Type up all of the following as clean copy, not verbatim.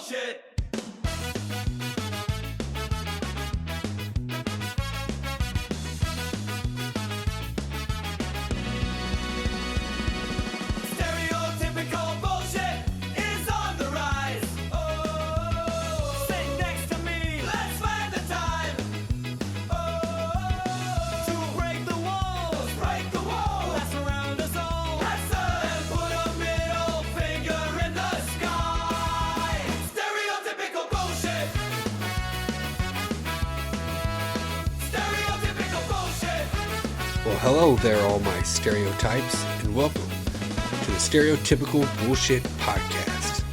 bullshit. Stereotypical bullshit is on the rise. Oh, sit next to me, let's find the time. Oh, to break the walls, that surround us all. And put a middle finger in the sky. Stereotypical bullshit. Stereotypical bullshit. Well, hello there, all my stereotypes, and welcome to the Stereotypical Bullshit Podcast.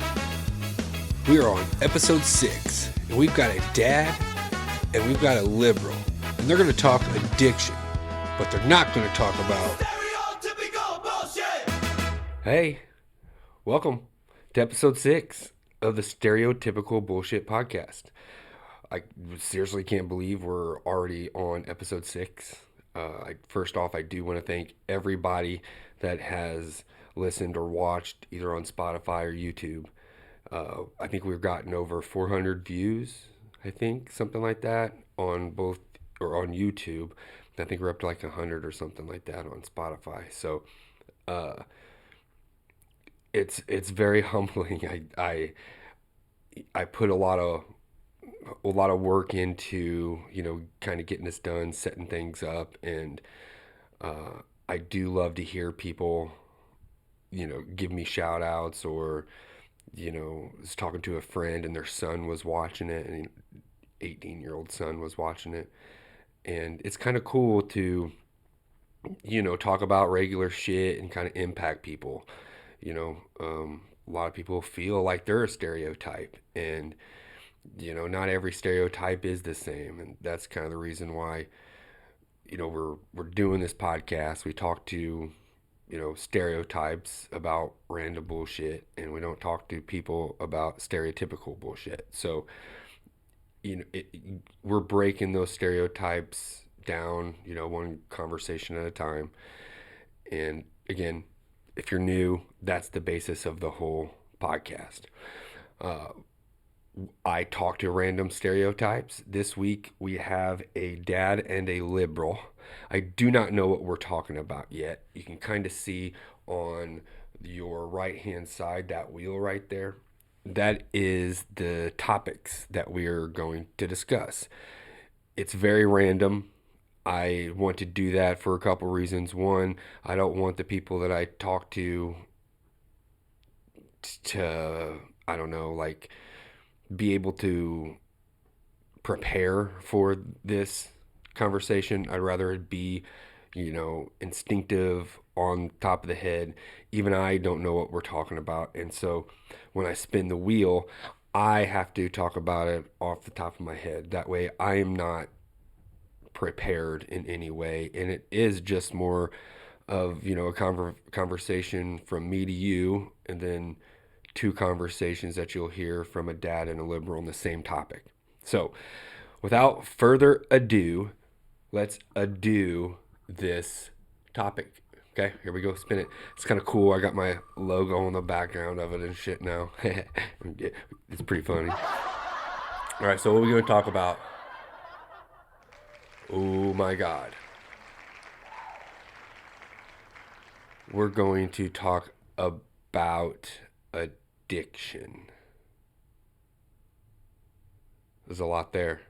We are on episode 6, and we've got a dad and we've got a liberal, and they're going to talk addiction, but they're not going to talk about... Stereotypical bullshit. Hey, welcome to episode 6 of the Stereotypical Bullshit Podcast. I seriously can't believe we're already on episode 6. First off, I do want to thank everybody that has listened or watched either on Spotify or YouTube. I think we've gotten over 400 views, I think, something like that, on both, or on YouTube. I think we're up to like 100 or something like that on Spotify. So, it's very humbling. I put a lot of work into, kind of getting this done, setting things up, and I do love to hear people, give me shout outs, or, was talking to a friend and their son was watching it, and 18-year-old son was watching it, and it's kind of cool to, talk about regular shit and kind of impact people. A lot of people feel like they're a stereotype, and not every stereotype is the same, and that's kind of the reason why, we're doing this podcast. We talk to, stereotypes about random bullshit, and we don't talk to people about stereotypical bullshit. So, we're breaking those stereotypes down, one conversation at a time. And again, if you're new, that's the basis of the whole podcast. I talk to random stereotypes. This week we have a dad and a liberal. I do not know what we're talking about yet. You can kind of see on your right hand side, that wheel right there. That is the topics that we are going to discuss. It's very random. I want to do that for a couple reasons. One, I don't want the people that I talk to, I don't know, like, be able to prepare for this conversation. I'd rather it be, instinctive, on top of the head. Even I don't know what we're talking about. And so when I spin the wheel, I have to talk about it off the top of my head. That way I am not prepared in any way. And it is just more of, a conversation from me to you, and then 2 conversations that you'll hear from a dad and a liberal on the same topic. So, without further ado, let's ado this topic. Okay, here we go, spin it. It's kind of cool. I got my logo on the background of it and shit now. It's pretty funny. All right, so what are we going to talk about? Oh my God. We're going to talk about addiction. There's a lot there.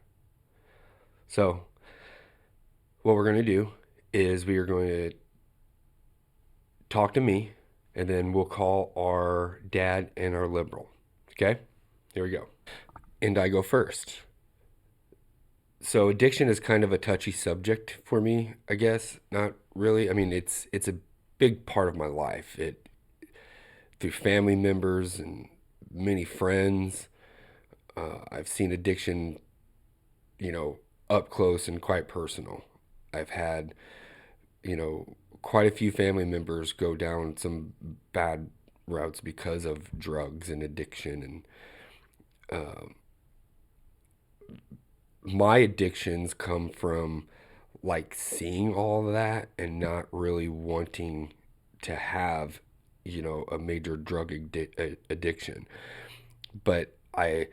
So, what we're going to do is we are going to talk to me, and then we'll call our dad and our liberal. Okay? Here we go. And I go first. So, addiction is kind of a touchy subject for me, I guess. Not really. I mean, it's a big part of my life. Through family members and many friends, I've seen addiction, up close and quite personal. I've had, quite a few family members go down some bad routes because of drugs and addiction. And my addictions come from like seeing all of that and not really wanting to have, a major drug addiction. But I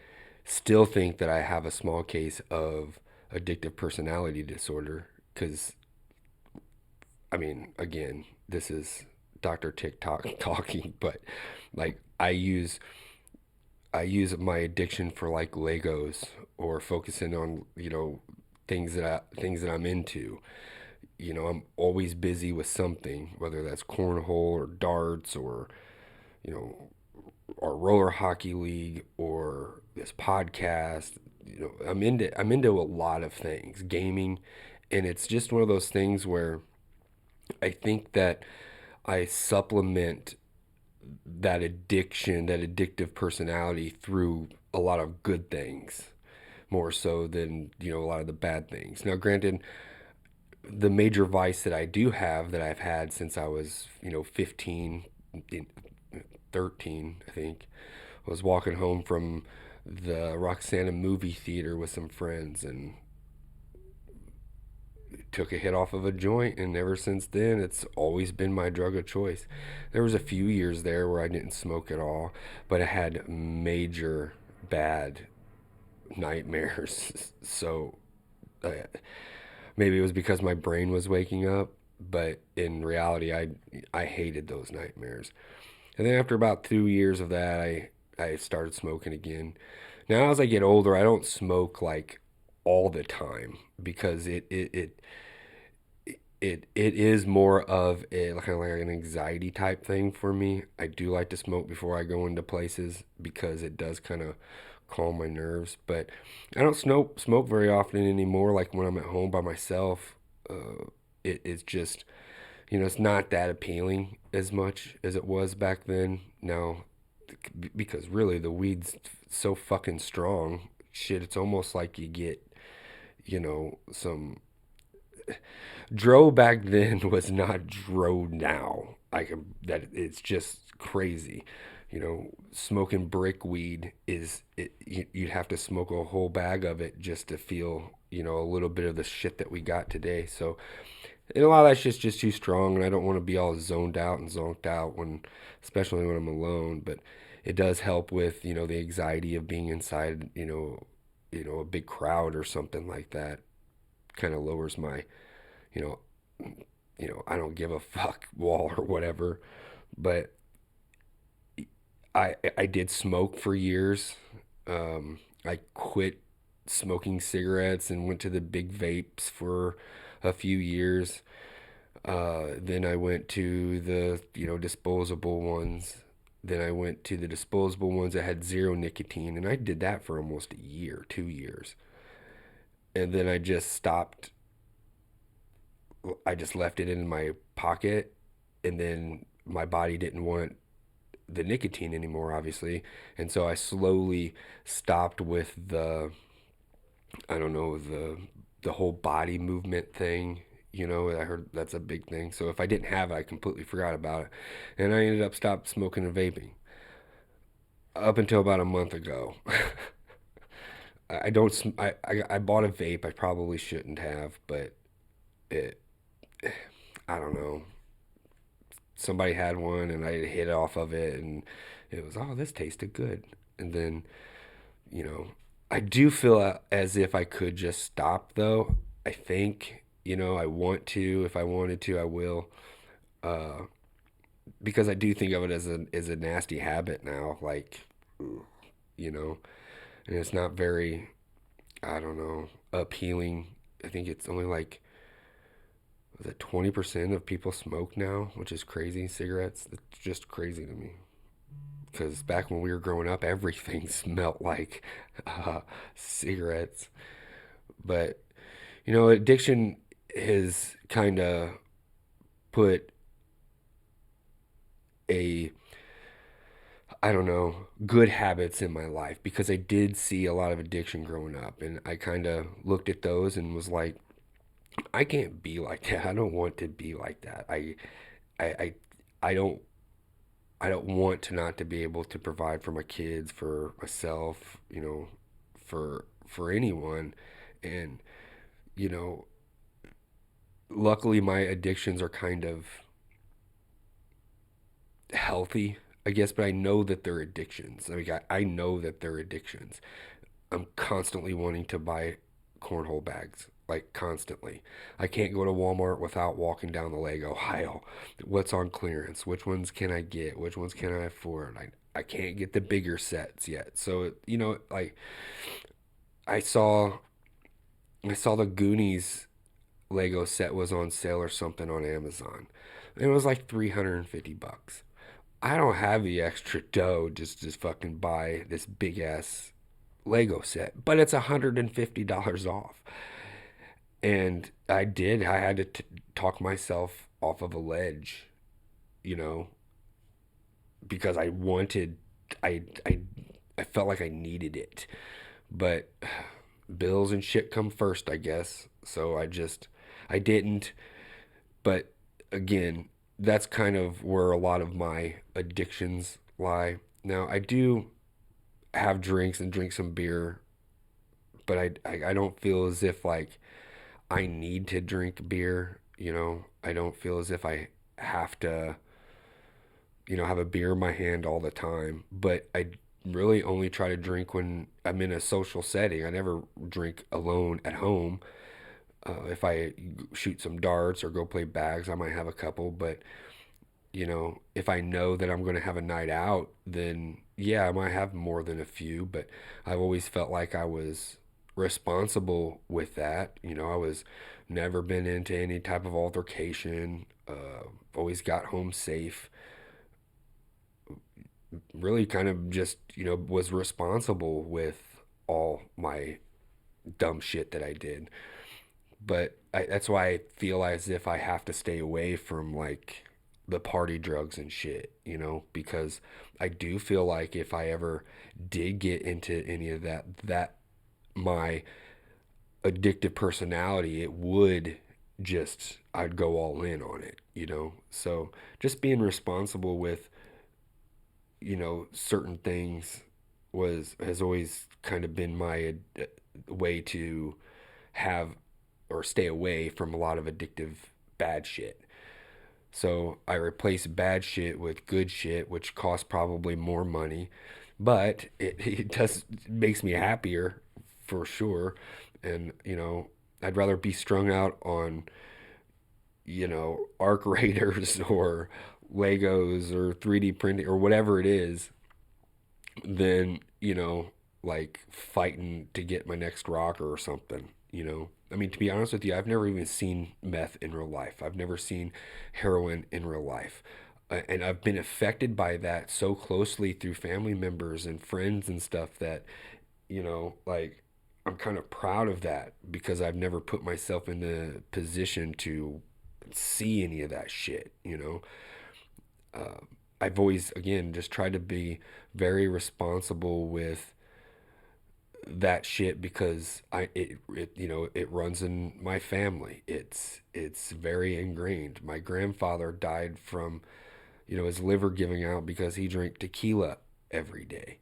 still think that I have a small case of addictive personality disorder because, I mean, again, this is Dr. TikTok talking, but like I use my addiction for like Legos or focusing on, things that I'm into. I'm always busy with something, whether that's cornhole or darts or, you know, our roller hockey league or this podcast. I'm into a lot of things, gaming, and it's just one of those things where I think that I supplement that addiction, that addictive personality through a lot of good things more so than, a lot of the bad things. Now, granted, the major vice that I do have that I've had since I was, 15, 13, I think, was walking home from the Roxana movie theater with some friends and took a hit off of a joint, and ever since then it's always been my drug of choice. There was a few years there where I didn't smoke at all, but I had major bad nightmares. So uh, maybe it was because my brain was waking up, but in reality I hated those nightmares. And then after about 2 years of that, I started smoking again. Now as I get older, I don't smoke like all the time because it is more of a kind of like an anxiety type thing for me. I do like to smoke before I go into places because it does kind of calm my nerves. But I don't smoke very often anymore. Like when I'm at home by myself, it's just it's not that appealing as much as it was back then. Now, because really the weed's so fucking strong. Shit, it's almost like you get some Dro back then was not Dro now. That it's just crazy. Smoking brick weed you'd have to smoke a whole bag of it just to feel, a little bit of the shit that we got today. So, and a lot of that shit's just too strong, and I don't want to be all zoned out and zonked out especially when I'm alone. But it does help with, the anxiety of being inside, a big crowd or something like that. Kind of lowers my, you know, I don't give a fuck wall or whatever. But I did smoke for years. I quit smoking cigarettes and went to the big vapes for a few years. Then I went to the disposable ones. Then I went to the disposable ones that had zero nicotine, and I did that for almost a year, 2 years, and then I just stopped. I just left it in my pocket, and then my body didn't want the nicotine anymore, obviously, and so I slowly stopped with the I don't know the whole body movement thing. I heard that's a big thing. So if I didn't have it, I completely forgot about it, and I ended up stopped smoking and vaping up until about a month ago. I don't. I bought a vape. I probably shouldn't have, but it. I don't know. Somebody had one, and I hit off of it, and it was this tasted good. And then you know, I do feel as if I could just stop though. I think I want to. If I wanted to, I will. Uh, because I do think of it as a nasty habit now. Like, you know, and it's not very, I don't know, appealing. I think it's only like, was it 20% of people smoke now, which is crazy. Cigarettes, it's just crazy to me. Because back when we were growing up, everything smelled like cigarettes. But addiction has kind of put a I don't know, good habits in my life because I did see a lot of addiction growing up, and I kind of looked at those and was like, I can't be like that. I don't want to be like that. I, I, I don't, I don't want to not to be able to provide for my kids, for myself, for anyone, and you know, luckily my addictions are kind of healthy, I guess, but I know that they're addictions. I mean, I know that they're addictions. I'm constantly wanting to buy cornhole bags, like constantly. I can't go to Walmart without walking down the Lego aisle. What's on clearance? Which ones can I get? Which ones can I afford? I can't get the bigger sets yet. So, like I saw I saw the Goonies Lego set was on sale or something on Amazon. It was like 350 bucks. I don't have the extra dough just fucking buy this big ass Lego set, but it's $150 off. And I did. I had to talk myself off of a ledge, you know, because I wanted, I, I felt like I needed it. But bills and shit come first, I guess. So I didn't. But again, that's kind of where a lot of my addictions lie. Now, I do have drinks and drink some beer, but I don't feel as if like I need to drink beer. I don't feel as if I have to, have a beer in my hand all the time. But I really only try to drink when I'm in a social setting. I never drink alone at home. If I shoot some darts or go play bags, I might have a couple. But if I know that I'm going to have a night out, then yeah, I might have more than a few. But I've always felt like I was responsible with that. I was never been into any type of altercation. Always got home safe. Really kind of just, was responsible with all my dumb shit that I did. But that's why I feel as if I have to stay away from like the party drugs and shit, because I do feel like if I ever did get into any of that my addictive personality, it would just, I'd go all in on it. So just being responsible with, certain things has always kind of been my way to have or stay away from a lot of addictive bad shit. So I replace bad shit with good shit, which costs probably more money, but it does it makes me happier for sure. And I'd rather be strung out on arc raiders or Legos or 3D printing or whatever it is than like fighting to get my next rocker or something. I mean, to be honest with you, I've never even seen meth in real life. I've never seen heroin in real life. And I've been affected by that so closely through family members and friends and stuff that, like, I'm kind of proud of that because I've never put myself in the position to see any of that shit. I've always, again, just tried to be very responsible with that shit because it runs in my family. It's very ingrained. My grandfather died from his liver giving out because he drank tequila every day.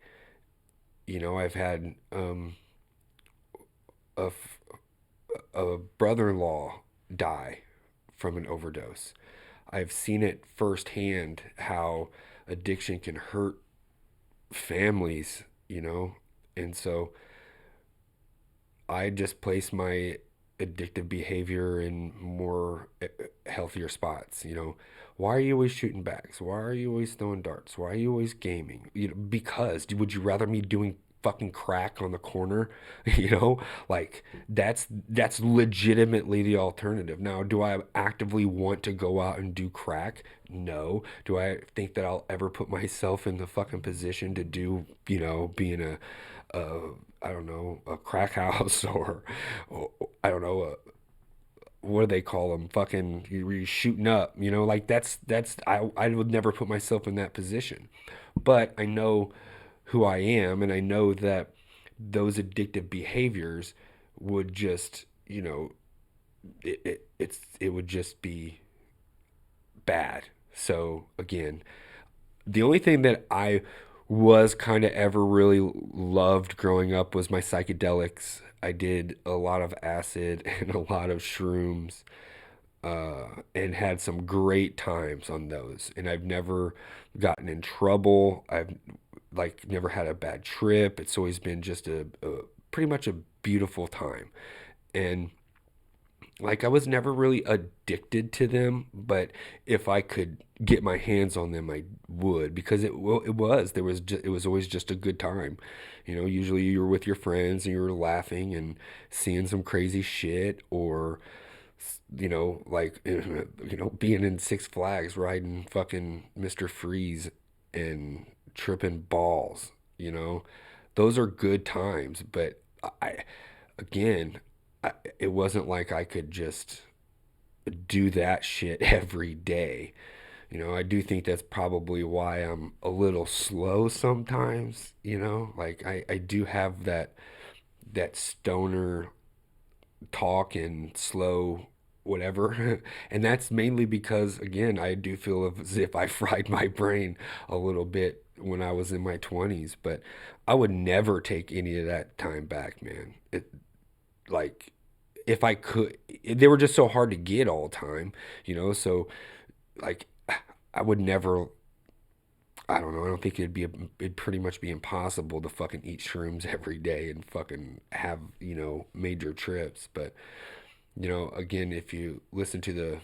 I've had a, a brother-in-law die from an overdose. I've seen it firsthand how addiction can hurt families. And so I just place my addictive behavior in more healthier spots. Why are you always shooting bags? Why are you always throwing darts? Why are you always gaming? Because would you rather me doing fucking crack on the corner? Like that's legitimately the alternative. Now, do I actively want to go out and do crack? No. Do I think that I'll ever put myself in the fucking position to do, being a I don't know, a crack house or I don't know, what do they call them? Fucking, you're shooting up, like I would never put myself in that position. But I know who I am, and I know that those addictive behaviors would just, it would just be bad. So again, the only thing that I was kind of ever really loved growing up was my psychedelics. I did a lot of acid and a lot of shrooms. and had some great times on those. And I've never gotten in trouble. I've like never had a bad trip. It's always been just a pretty much a beautiful time. And like I was never really addicted to them, but if I could get my hands on them, I would because it was it was always just a good time. You know, usually you were with your friends and you were laughing and seeing some crazy shit, or you know, like you know, being in Six Flags riding fucking Mr. Freeze and tripping balls. You know, those are good times, but I again, it wasn't like I could just do that shit every day. You know, I do think that's probably why I'm a little slow sometimes, you know? Like I do have that stoner talk and slow whatever. And that's mainly because again, I do feel as if I fried my brain a little bit when I was in my 20s, but I would never take any of that time back, man. Like if I could, they were just so hard to get all the time, you know. So like, I would never. I don't know. I don't think it'd pretty much be impossible to fucking eat shrooms every day and fucking have major trips. But again, if you listen to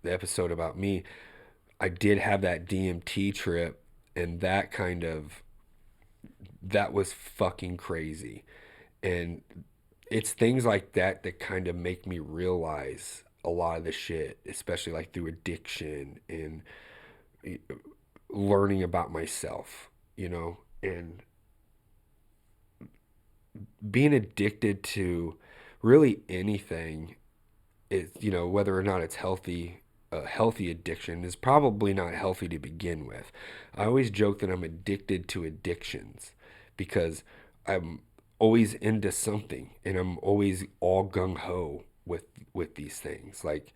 the episode about me, I did have that DMT trip, and that was fucking crazy. And it's things like that that kind of make me realize a lot of the shit, especially like through addiction and learning about myself, and being addicted to really anything is, whether or not it's healthy, a healthy addiction is probably not healthy to begin with. I always joke that I'm addicted to addictions because I'm always into something and I'm always all gung ho with these things. Like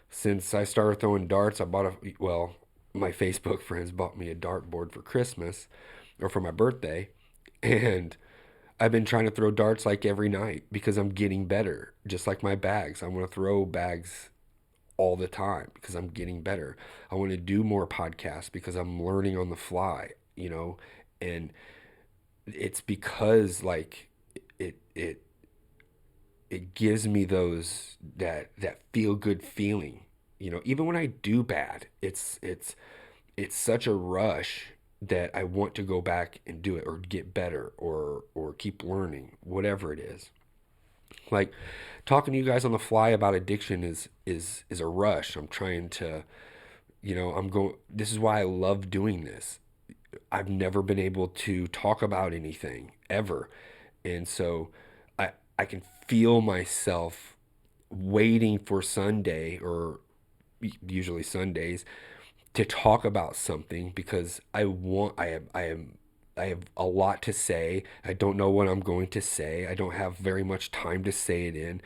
since I started throwing darts, my Facebook friends bought me a dartboard for Christmas or for my birthday, and I've been trying to throw darts like every night because I'm getting better. Just like my bags, I want to throw bags all the time because I'm getting better. I want to do more podcasts because I'm learning on the fly, and it's because like it it gives me that feel good feeling. Even when I do bad, it's such a rush that I want to go back and do it or get better or keep learning, whatever it is. Like talking to you guys on the fly about addiction is a rush. I'm trying to, I'm going this is why I love doing this. I've never been able to talk about anything ever. And so I can feel myself waiting for Sunday, or usually Sundays, to talk about something because I have a lot to say. I don't know what I'm going to say. I don't have very much time to say it in.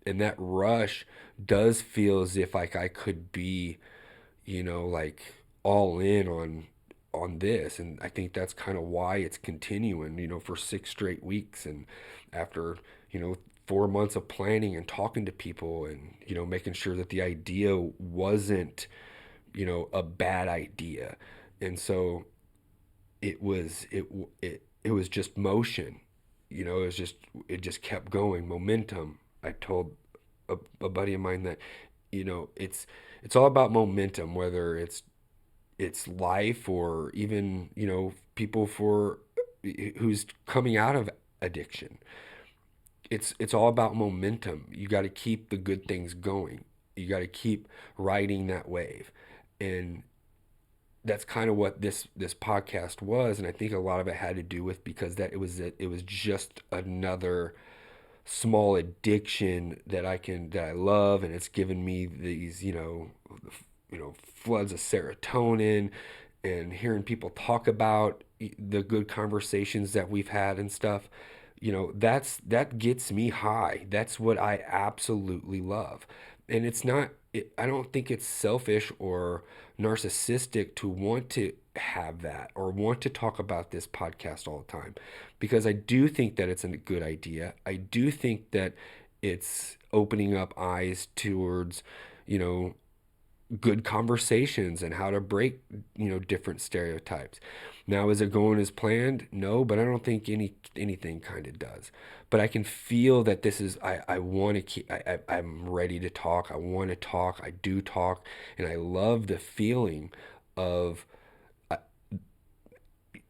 And that rush does feel as if like I could be, like all in on this. And I think that's kind of why it's continuing, for 6 straight weeks. And after, 4 months of planning and talking to people and, making sure that the idea wasn't, a bad idea. And so it was just motion. It just kept going, momentum. I told a buddy of mine that, it's all about momentum, whether it's life or even, people who's coming out of addiction. It's all about momentum. You got to keep the good things going. You got to keep riding that wave. And that's kind of what this podcast was, and I think a lot of it had to do with because it was just another small addiction that I love, and it's given me these floods of serotonin, and hearing people talk about the good conversations that we've had and stuff. That gets me high. That's what I absolutely love. And I don't think it's selfish or narcissistic to want to have that or want to talk about this podcast all the time, because I do think that it's a good idea. I do think that it's opening up eyes towards, you know, good conversations and how to break, different stereotypes. Now, is it going as planned? No, but I don't think anything kind of does. But I can feel that this is I want to keep I'm ready to talk. I want to talk. I do talk, and I love the feeling of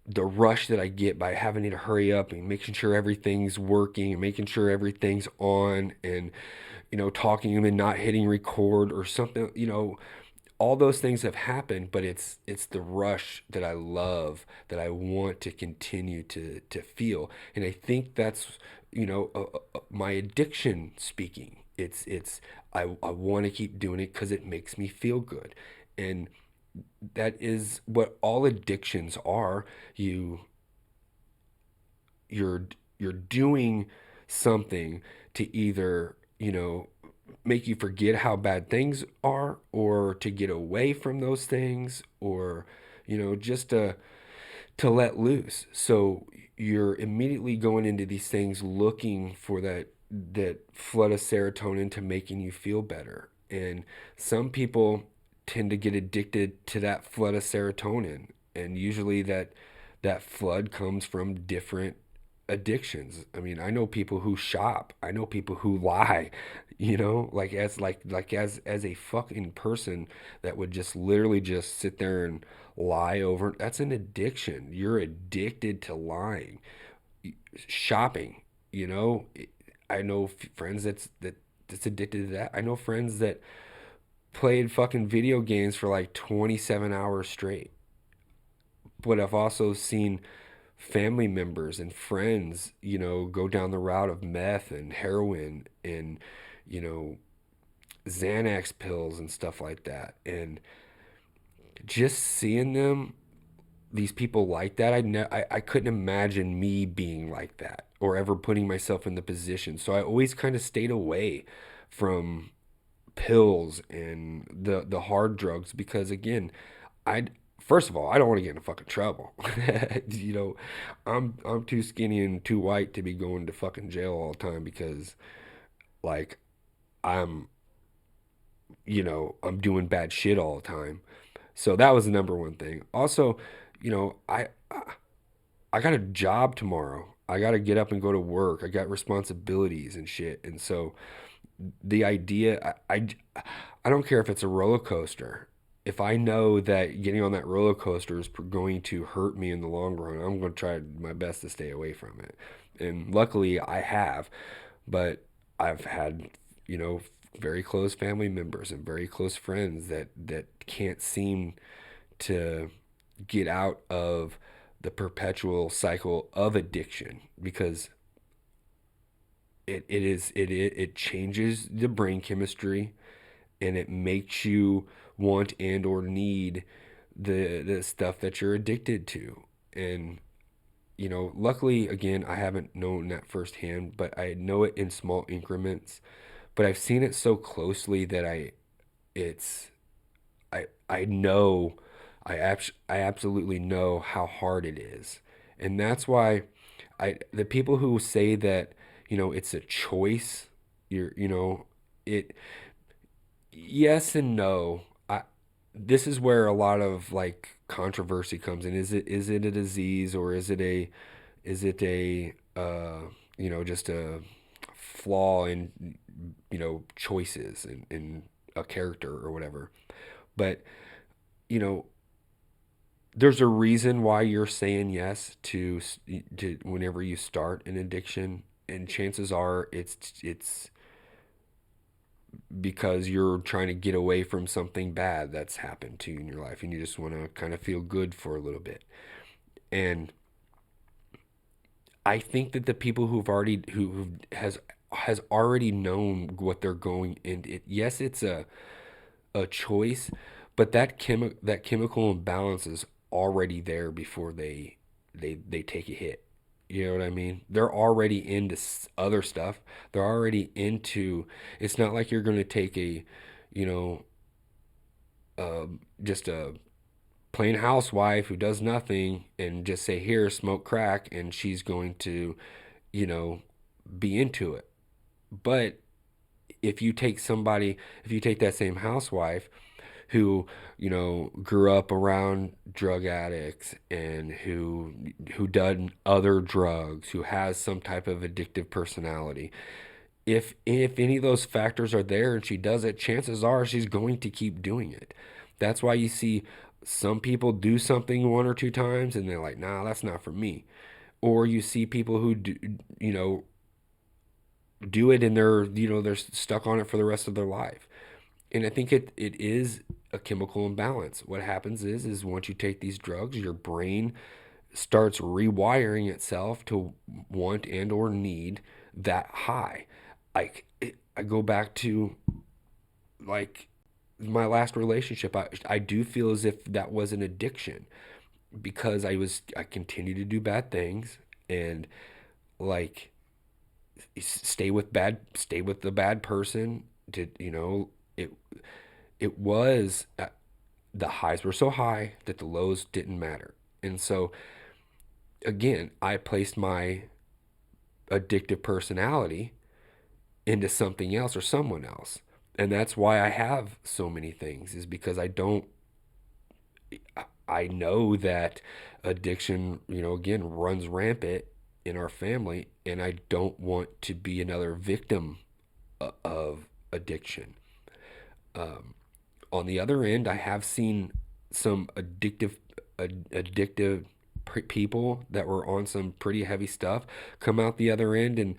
the rush that I get by having to hurry up and making sure everything's working and making sure everything's on and talking and not hitting record or something, all those things have happened, but it's the rush that I love, that I want to continue to feel. And I think that's, my addiction speaking. I want to keep doing it because it makes me feel good. And that is what all addictions are. You you're you're doing something to either, make you forget how bad things are, or to get away from those things, or, just to let loose. So you're immediately going into these things looking for that flood of serotonin to making you feel better. And some people tend to get addicted to that flood of serotonin, and usually that flood comes from different addictions. I mean, I know people who shop. I know people who lie, as a fucking person that would just literally just sit there and lie over. That's an addiction. You're addicted to lying. Shopping, you know. I know friends that's addicted to that. I know friends that played fucking video games for like 27 hours straight. But I've also seen family members and friends, go down the route of meth and heroin and, you know, Xanax pills and stuff like that. And just seeing them, these people like that, I couldn't imagine me being like that or ever putting myself in the position. So I always kind of stayed away from pills and the hard drugs because again, I first of all, I don't want to get in fucking trouble. you know, I'm too skinny and too white to be going to fucking jail all the time because like I'm I'm doing bad shit all the time. So that was the number one thing. Also, you know, I got a job tomorrow. I got to get up and go to work. I got responsibilities and shit. And so the idea I don't care if it's a roller coaster. If I know that getting on that roller coaster is going to hurt me in the long run, I'm going to try my best to stay away from it. And luckily I have, but I've had, very close family members and very close friends that can't seem to get out of the perpetual cycle of addiction because it changes the brain chemistry and it makes you want and or need the stuff that you're addicted to. And luckily again, I haven't known that firsthand, but I know it in small increments. But I've seen it so closely that it's I know I absolutely know how hard it is. And that's why the people who say that, it's a choice, it yes and no. This is where a lot of like controversy comes in. Is it a disease, or is it a just a flaw in choices in a character or whatever. But you know there's a reason why you're saying yes to whenever you start an addiction, and chances are it's because you're trying to get away from something bad that's happened to you in your life and you just want to kind of feel good for a little bit. And I think that the people who has already known what they're going in it, yes, it's a choice, but that chemical imbalance is already there before they take a hit. You know what I mean? They're already into other stuff. They're already into. It's not like you're going to take you know, just a plain housewife who does nothing and just say, here, smoke crack, and she's going to, you know, be into it. But if you take somebody, if you take that same housewife who, grew up around drug addicts and who done other drugs, who has some type of addictive personality, if any of those factors are there and she does it, chances are she's going to keep doing it. That's why you see some people do something one or two times and they're like, nah, that's not for me. Or you see people who you know, do it and they're stuck on it for the rest of their life. And I think it is a chemical imbalance. What happens is once you take these drugs, your brain starts rewiring itself to want and or need that high. I go back to like my last relationship. I do feel as if that was an addiction because I continued to do bad things and like stay with the bad person. Did it was the highs were so high that the lows didn't matter. And so again, I placed my addictive personality into something else or someone else. And that's why I have so many things, is because I know that addiction, again, runs rampant in our family, and I don't want to be another victim of addiction. On the other end, I have seen some addictive people that were on some pretty heavy stuff come out the other end and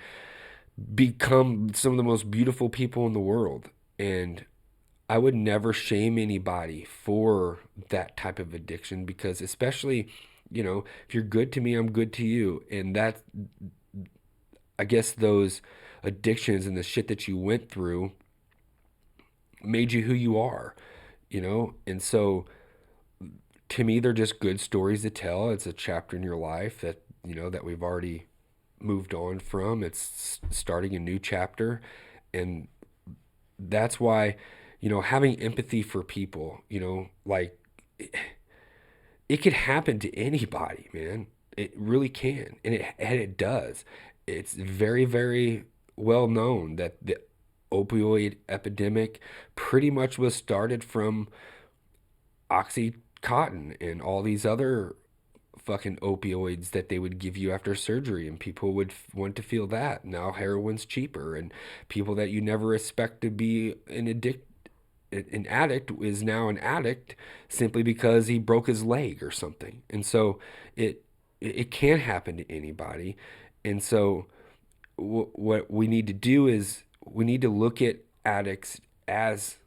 become some of the most beautiful people in the world. And I would never shame anybody for that type of addiction because, especially, if you're good to me, I'm good to you. And that, I guess, those addictions and the shit that you went through made you who you are, And so to me, they're just good stories to tell. It's a chapter in your life that, that we've already moved on from. It's starting a new chapter. And that's why, having empathy for people, like it could happen to anybody, man. It really can. And it does. It's very, very well known that the opioid epidemic pretty much was started from Oxycontin and all these other fucking opioids that they would give you after surgery, and people would want to feel that. Now heroin's cheaper, and people that you never expect to be an addict is now an addict simply because he broke his leg or something. And so it can happen to anybody. And so what we need to do is we need to look at addicts as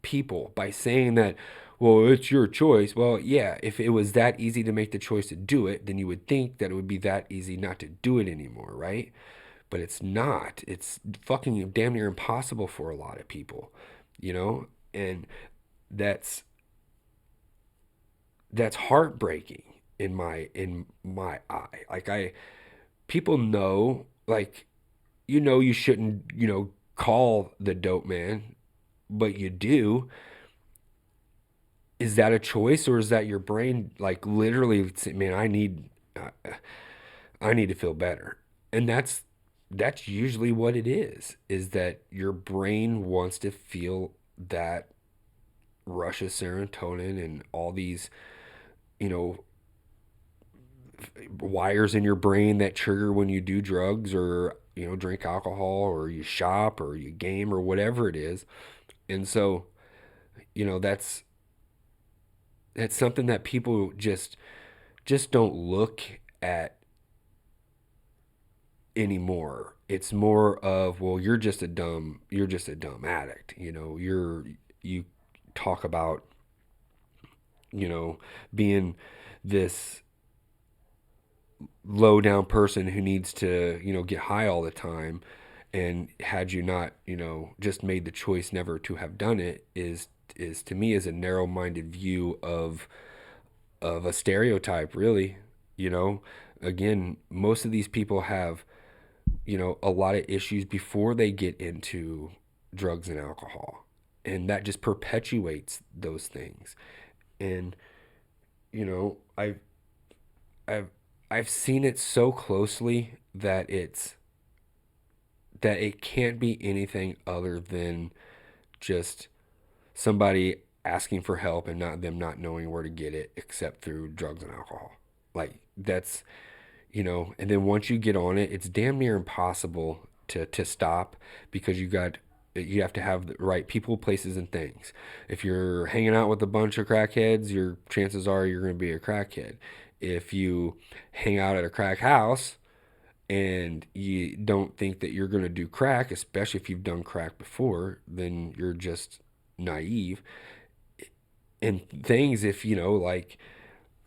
people by saying that, well, it's your choice. Well, yeah, if it was that easy to make the choice to do it, then you would think that it would be that easy not to do it anymore, right? But it's not. It's fucking damn near impossible for a lot of people, you know? And that's that's heartbreaking in my eye. Like people know, like, you shouldn't, call the dope man, but you do. Is that a choice, or is that your brain like literally saying, man, I need to feel better? And that's usually what it is that your brain wants to feel that rush of serotonin and all these, you know, wires in your brain that trigger when you do drugs or, drink alcohol or you shop or you game or whatever it is. And so, that's something that people just don't look at anymore. It's more of, well, you're just a dumb addict. You talk about, being this low down person who needs to, get high all the time. And had you not, just made the choice never to have done it, is to me is a narrow minded view of a stereotype, really. You know, Again, most of these people have, a lot of issues before they get into drugs and alcohol. And that just perpetuates those things. And, you know, I've I've seen it so closely that that it can't be anything other than just somebody asking for help and not them not knowing where to get it except through drugs and alcohol. Like that's, and then once you get on it, it's damn near impossible to stop because you have to have the right people, places, and things. If you're hanging out with a bunch of crackheads, your chances are you're going to be a crackhead. If you hang out at a crack house and you don't think that you're going to do crack, especially if you've done crack before, then you're just naive. And things, if like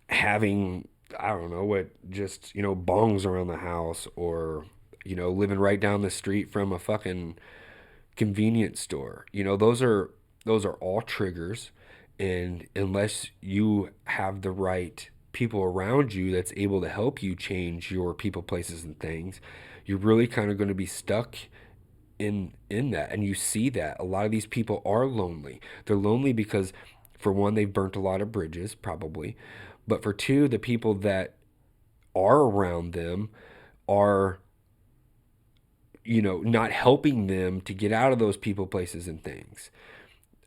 having, I don't know what, just bongs around the house, or living right down the street from a fucking convenience store. Those are all triggers, and unless you have the right people around you that's able to help you change your people, places, and things, you're really kind of going to be stuck in that. And you see that a lot of these people are lonely. They're lonely because, for one, they've burnt a lot of bridges probably, but for two, the people that are around them are not helping them to get out of those people, places, and things.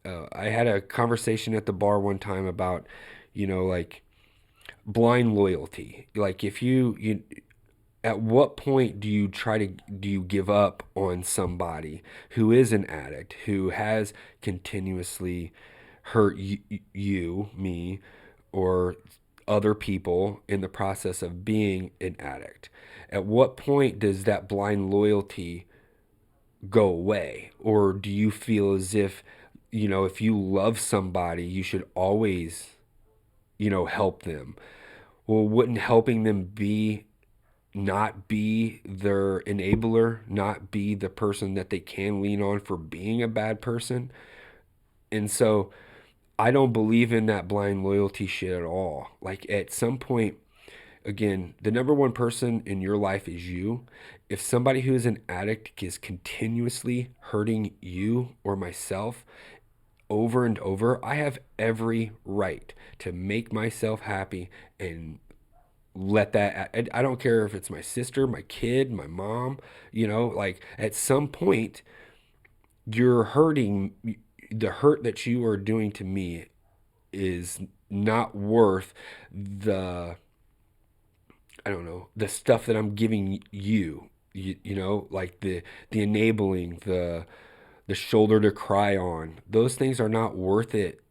I had a conversation at the bar one time about, like blind loyalty. Like if at what point do you give up on somebody who is an addict, who has continuously hurt me, or other people in the process of being an addict? At what point does that blind loyalty go away? Or do you feel as if, if you love somebody, you should always, help them? Well, wouldn't helping them not be their enabler, not be the person that they can lean on for being a bad person? And so I don't believe in that blind loyalty shit at all. Like at some point, again, the number one person in your life is you. If somebody who is an addict is continuously hurting you or myself over and over, I have every right to make myself happy and let that. I don't care if it's my sister, my kid, my mom, like at some point, you're hurting. The hurt that you are doing to me is not worth the, I don't know, the stuff that I'm giving you. Like the enabling, the shoulder to cry on. Those things are not worth it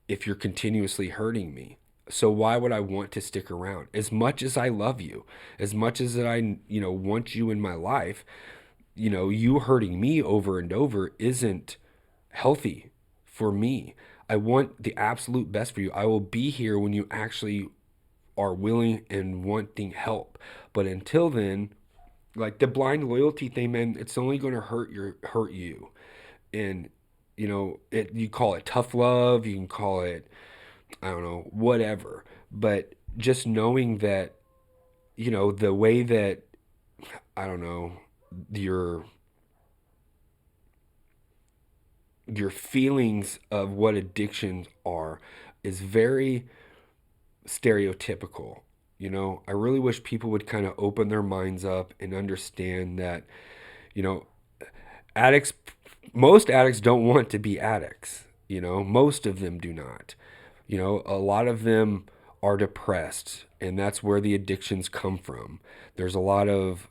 if you're continuously hurting me. So why would I want to stick around? As much as I love you, as much as that I, want you in my life, you hurting me over and over isn't healthy for me. I want the absolute best for you. I will be here when you actually are willing and wanting help. But until then, like the blind loyalty thing, man, it's only going to hurt you. And you call it tough love, you can call it, I don't know, whatever. But just knowing that, the way that, I don't know, your your feelings of what addictions are is very stereotypical. I really wish people would kind of open their minds up and understand that, you know, addicts, most addicts don't want to be addicts. Most of them do not. A lot of them are depressed, and that's where the addictions come from. There's a lot of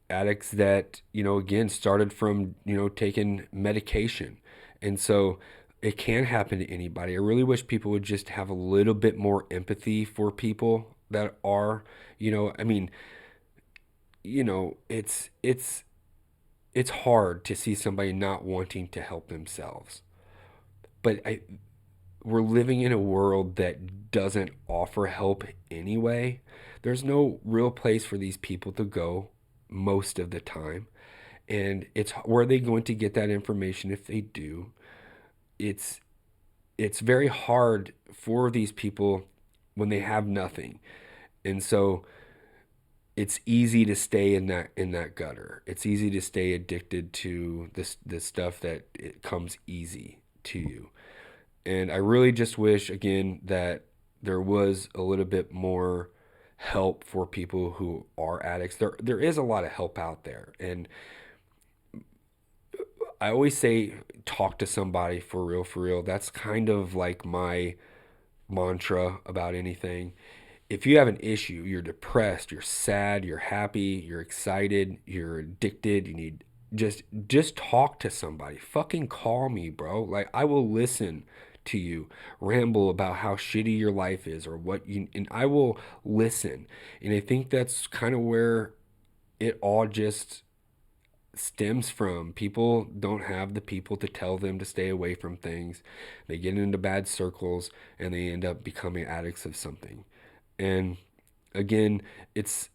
addicts that, again, started from, taking medication. And so it can happen to anybody. I really wish people would just have a little bit more empathy for people that are, I mean, it's hard to see somebody not wanting to help themselves. But we're living in a world that doesn't offer help anyway. There's no real place for these people to go most of the time. And it's where are they going to get that information if they do? It's it's very hard for these people when they have nothing. And so it's easy to stay in that gutter. It's easy to stay addicted to this stuff that it comes easy to you. And I really just wish again that there was a little bit more help for people who are addicts. There is a lot of help out there, and I always say talk to somebody for real, for real. That's kind of like my mantra about anything. If you have an issue, you're depressed, you're sad, you're happy, you're excited, you're addicted, you need just talk to somebody. Fucking call me, bro. Like I will listen to you ramble about how shitty your life is or what you and I will listen. And I think that's kind of where it all just stems from. People don't have the people to tell them to stay away from things. They get into bad circles and they end up becoming addicts of something. And again, it's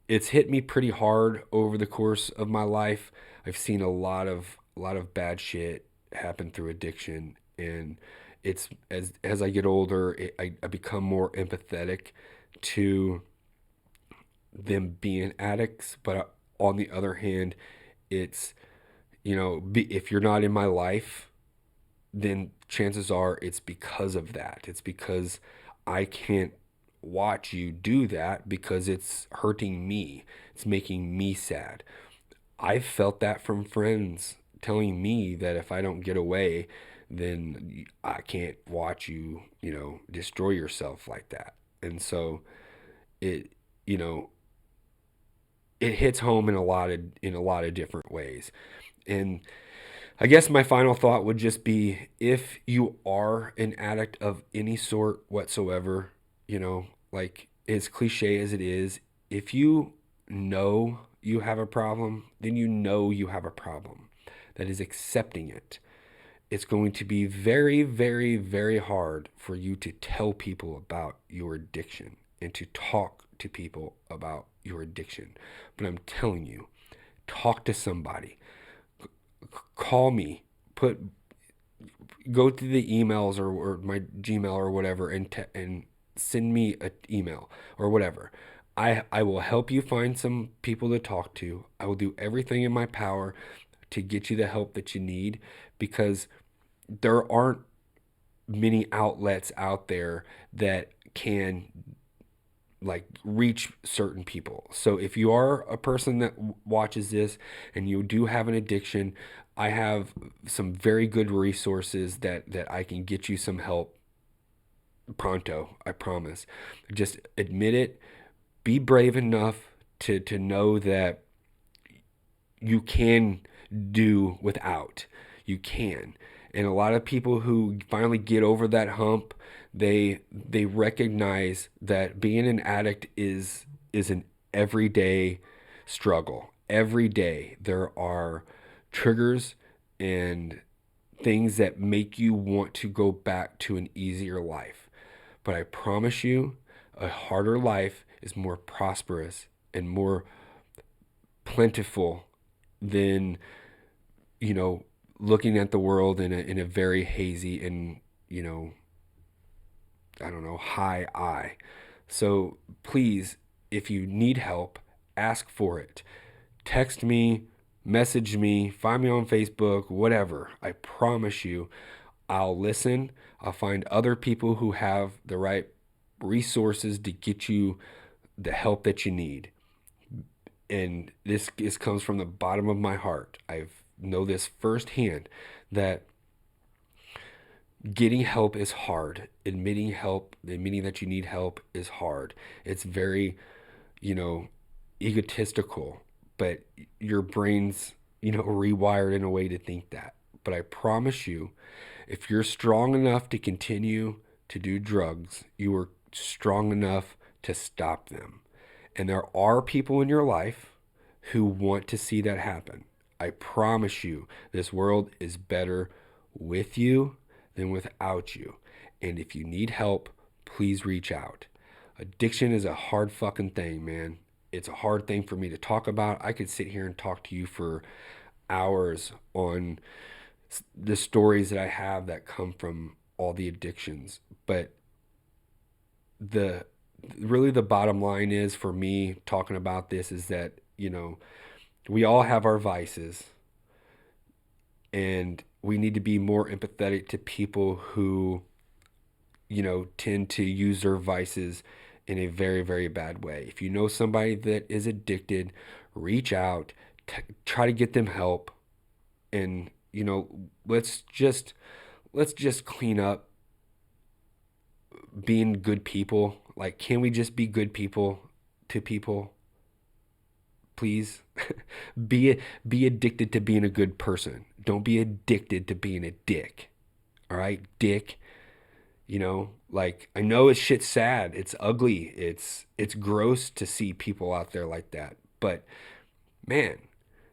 hit me pretty hard over the course of my life. I've seen a lot of bad shit happen through addiction, and it's as I get older, I become more empathetic to them being addicts. But on the other hand, it's if you're not in my life, then chances are it's because of that. It's because I can't watch you do that because it's hurting me. It's making me sad. I've felt that from friends telling me that if I don't get away, then I can't watch you, destroy yourself like that. And so it, you know, it hits home in a lot of different ways. And I guess my final thought would just be if you are an addict of any sort whatsoever, like as cliche as it is, if you know you have a problem, then you know you have a problem. That is accepting it. It's going to be very, very, very hard for you to tell people about your addiction and to talk to people about your addiction. But I'm telling you, talk to somebody, call me, go through the emails or my Gmail or whatever and send me an email or whatever. I will help you find some people to talk to. I will do everything in my power to get you the help that you need because there aren't many outlets out there that can like reach certain people. So if you are a person that watches this and you do have an addiction, I have some very good resources that I can get you some help pronto, I promise. Just admit it. Be brave enough to know that you can do without. You can. And a lot of people who finally get over that hump, they recognize that being an addict is an everyday struggle. Every day there are triggers and things that make you want to go back to an easier life. But I promise you, a harder life is more prosperous and more plentiful than, you know, looking at the world in a very hazy and, I don't know, high eye. So please, if you need help, ask for it. Text me, message me, find me on Facebook, whatever. I promise you, I'll listen. I'll find other people who have the right resources to get you the help that you need. And this comes from the bottom of my heart. I know this firsthand that getting help is hard. Admitting that you need help is hard. It's very, you know, egotistical, but your brain's, rewired in a way to think that. But I promise you, if you're strong enough to continue to do drugs, you are strong enough to stop them. And there are people in your life who want to see that happen. I promise you, this world is better with you than without you. And if you need help, please reach out. Addiction is a hard fucking thing, man. It's a hard thing for me to talk about. I could sit here and talk to you for hours on the stories that I have that come from all the addictions. But the really the bottom line is for me talking about this is that, we all have our vices and we need to be more empathetic to people who, tend to use their vices in a very, very bad way. If you know somebody that is addicted, reach out, try to get them help, and you know, let's just clean up being good people. Like, can we just be good people to people, please? Be addicted to being a good person. Don't be addicted to being a dick. All right, dick. You know, like, I know it's shit sad. It's ugly. It's gross to see people out there like that. But man,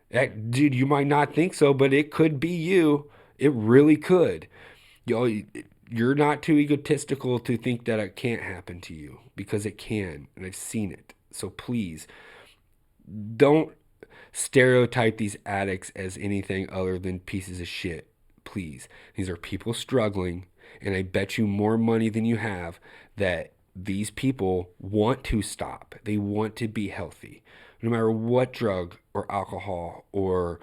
that dude, you might not think so, but it could be you. It really could. You're not too egotistical to think that it can't happen to you, because it can, and I've seen it. So please don't stereotype these addicts as anything other than pieces of shit. Please. These are people struggling, and I bet you more money than you have that these people want to stop. They want to be healthy. No matter what drug or alcohol or,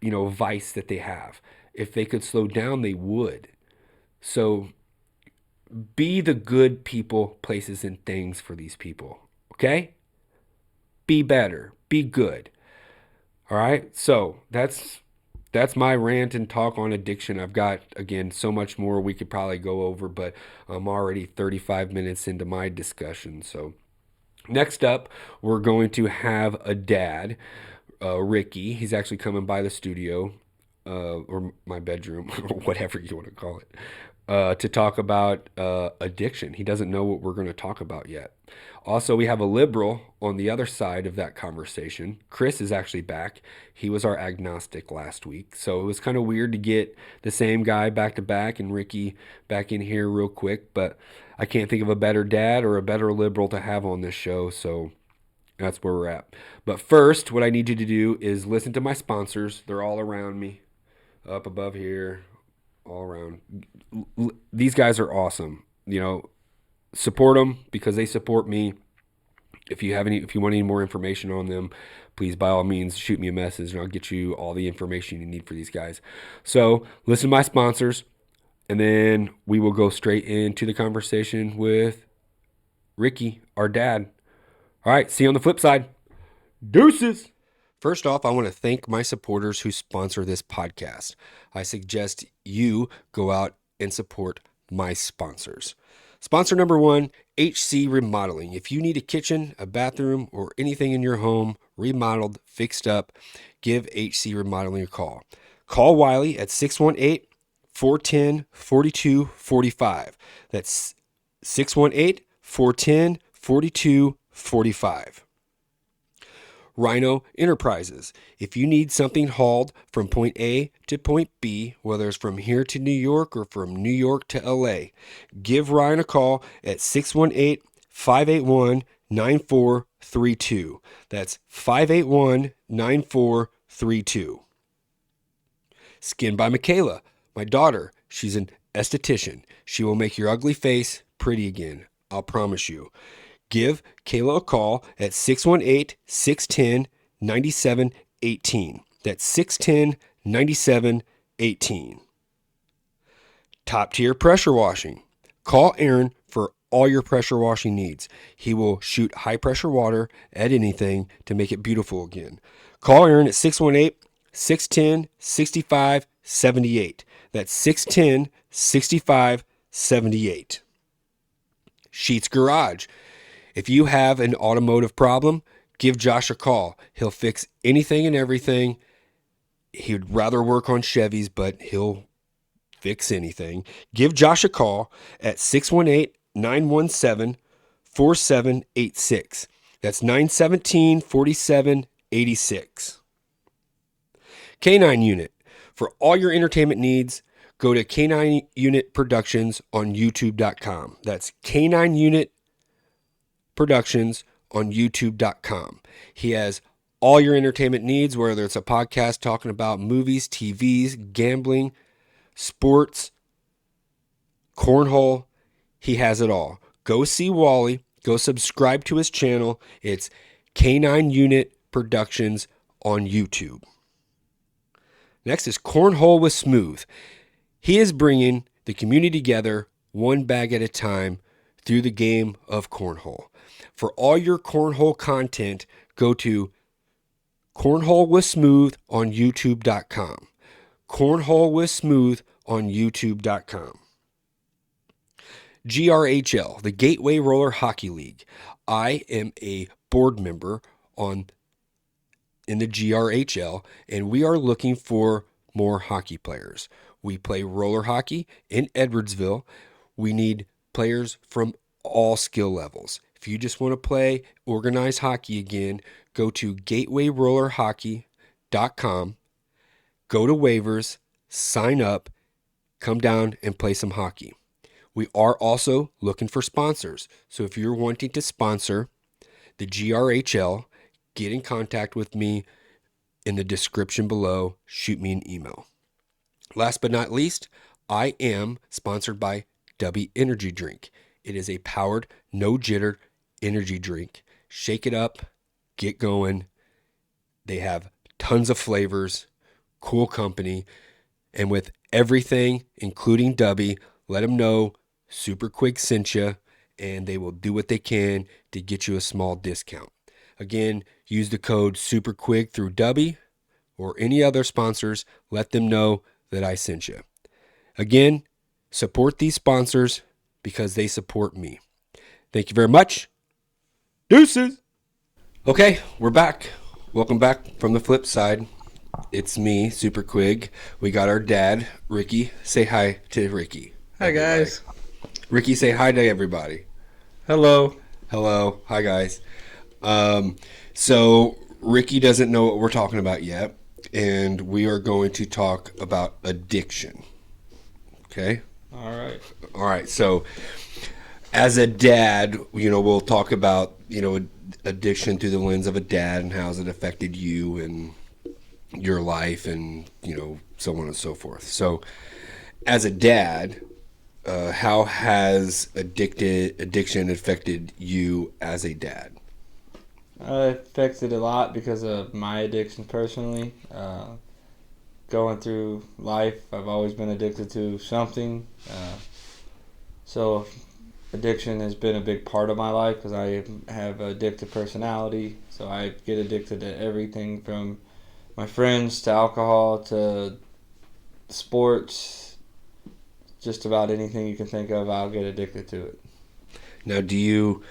vice that they have. If they could slow down, they would. So be the good people, places, and things for these people. Okay? Be better. Be good. All right? So that's my rant and talk on addiction. I've got, again, so much more we could probably go over, but I'm already 35 minutes into my discussion. So next up, we're going to have a dad, Ricky. He's actually coming by the studio, or my bedroom, or whatever you want to call it, to talk about addiction. He doesn't know what we're going to talk about yet. Also, we have a liberal on the other side of that conversation. Chris is actually back. He was our agnostic last week. So it was kind of weird to get the same guy back to back and Ricky back in here real quick. But I can't think of a better dad or a better liberal to have on this show. So that's where we're at. But first, what I need you to do is listen to my sponsors. They're all around me, up above here, all around. These guys are awesome. Support them because they support me. If you want any more information on them, please by all means shoot me a message and I'll get you all the information you need for these guys. So listen to my sponsors, and then we will go straight into the conversation with Ricky, our dad. All right, see you on the flip side. Deuces. First off, I want to thank my supporters who sponsor this podcast. I suggest you go out and support my sponsors. Sponsor number one, HC Remodeling. If you need a kitchen, a bathroom, or anything in your home remodeled, fixed up, give HC Remodeling a call. Call Wiley at 618-410-4245. That's 618-410-4245. Rhino Enterprises. If you need something hauled from point A to point B, whether it's from here to New York or from New York to LA, give Ryan a call at 618-581-9432. That's 581-9432. Skin by Michaela, my daughter. She's an esthetician. She will make your ugly face pretty again. I'll promise you. Give Kayla a call at 618-610-9718. That's 610-9718. Top Tier Pressure Washing. Call Aaron for all your pressure washing needs. He will shoot high pressure water at anything to make it beautiful again. Call Aaron at 618-610-6578. That's 610-6578. Sheets Garage. If you have an automotive problem, give Josh a call. He'll fix anything and everything. He'd rather work on Chevys, but he'll fix anything. Give Josh a call at 618-917-4786. That's 917-4786. K9 Unit. For all your entertainment needs, go to K9 Unit Productions on YouTube.com. That's K9 Unit Productions on YouTube.com. He has all your entertainment needs, whether it's a podcast talking about movies, TVs, gambling, sports, cornhole. He has it all. Go see Wally. Go subscribe to his channel. It's K9 Unit Productions on YouTube. Next is Cornhole with Smooth. He is bringing the community together one bag at a time through the game of cornhole. For all your cornhole content, go to Cornhole with Smooth on YouTube.com. Cornhole with Smooth on YouTube.com. GRHL, the Gateway Roller Hockey League. I am a board member in the GRHL, and we are looking for more hockey players. We play roller hockey in Edwardsville. We need players from all skill levels. If you just want to play organized hockey again, go to gatewayrollerhockey.com, go to waivers, sign up, come down and play some hockey. We are also looking for sponsors. So if you're wanting to sponsor the GRHL, get in contact with me in the description below. Shoot me an email. Last but not least, I am sponsored by Dubby Energy Drink. It is a powered, no jitter energy drink. Shake it up, get going. They have tons of flavors, cool company, and with everything, including Dubby, let them know Super Quick sent you, and they will do what they can to get you a small discount. Again, use the code SUPERQUIG through Dubby or any other sponsors. Let them know that I sent you. Again, support these sponsors because they support me. Thank you very much. Deuces. Okay, we're back. Welcome back from the flip side. It's me, Super Quig. We got our dad, Ricky. Say hi to Ricky. Hi, guys. Ricky, say hi to everybody. Hello. Hello. Hi, guys. So Ricky doesn't know what we're talking about yet, and we are going to talk about addiction. Okay? All right. All right. So as a dad, we'll talk about, addiction through the lens of a dad and how has it affected you and your life and, so on and so forth. So as a dad, how has addiction affected you as a dad? It affected a lot because of my addiction personally. Going through life, I've always been addicted to something. So addiction has been a big part of my life because I have an addictive personality. So I get addicted to everything from my friends to alcohol to sports. Just about anything you can think of, I'll get addicted to it. Now, do you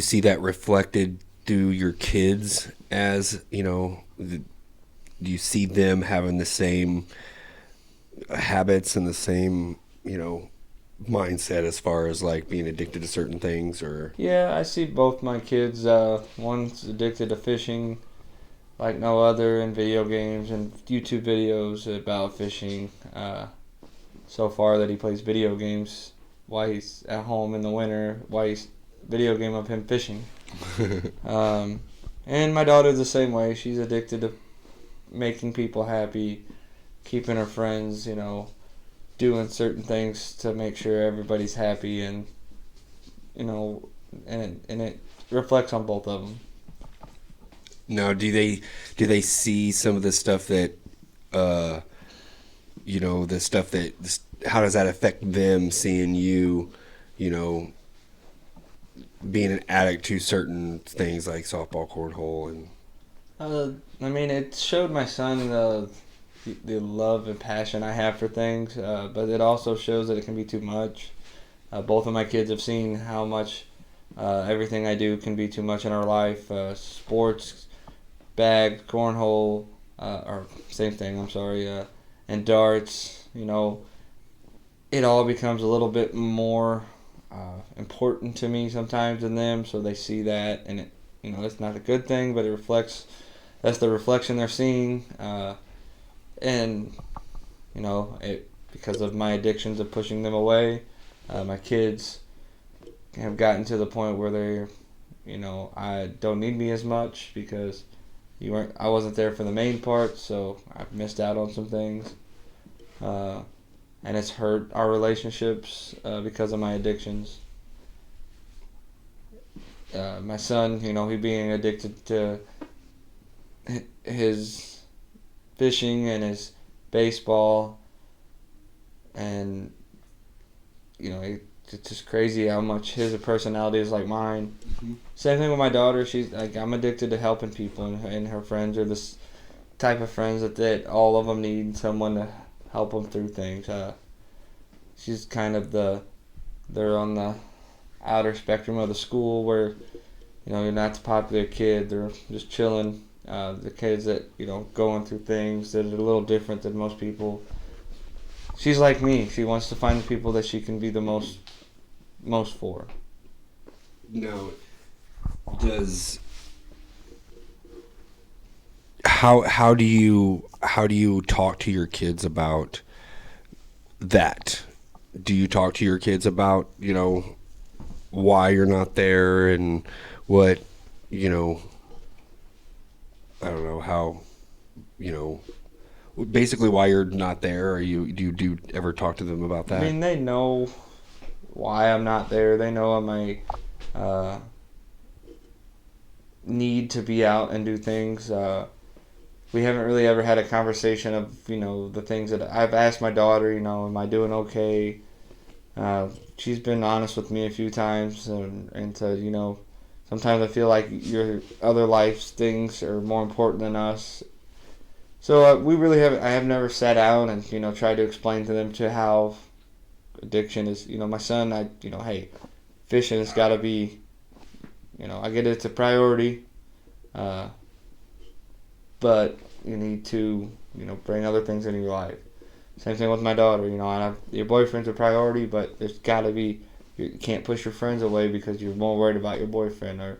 see that reflected through your kids as, do you see them having the same habits and the same, mindset as far as like being addicted to certain things? Or Yeah, I see both my kids. One's addicted to fishing like no other, and video games and YouTube videos about fishing. So far that he plays video games while he's at home in the winter, while he's video game of him fishing. And my daughter's the same way. She's addicted to making people happy, keeping her friends, doing certain things to make sure everybody's happy, and and it reflects on both of them. now, do they see some of the stuff that how does that affect them seeing you, being an addict to certain things like softball, cornhole, and It showed my son the love and passion I have for things, but it also shows that it can be too much. Both of my kids have seen how much everything I do can be too much in our life. Sports, bag, cornhole, or same thing, I'm sorry, and darts, it all becomes a little bit more important to me sometimes than them, so they see that, and it's not a good thing, but that's the reflection they're seeing, and because of my addictions of pushing them away, my kids have gotten to the point where they're, I don't need me as much because I wasn't there for the main part, so I've missed out on some things, and it's hurt our relationships because of my addictions. My son, he being addicted to his fishing and his baseball, and it's just crazy how much his personality is like mine. Mm-hmm. Same thing with my daughter. She's like, I'm addicted to helping people, and her friends are this type of friends that all of them need someone to help them through things. She's kind of they're on the outer spectrum of the school where, you're not the popular kid. They're just chilling. The kids that, going through things that are a little different than most people. She's like me. She wants to find the people that she can be the most for. Now, how do you talk to your kids about that? Do you talk to your kids about, why you're not there and what, I don't know how, basically why you're not there? Or do you ever talk to them about that? I mean, they know why I'm not there. They know I'm need to be out and do things. We haven't really ever had a conversation of, the things that I've asked my daughter, am I doing okay? She's been honest with me a few times and said, sometimes I feel like your other life's things are more important than us. So I have never sat down and, tried to explain to them how addiction is, my son, hey, fishing has got to be, I get it's a priority, but you need to, bring other things into your life. Same thing with my daughter, your boyfriend's a priority, but there's got to be, you can't push your friends away because you're more worried about your boyfriend, or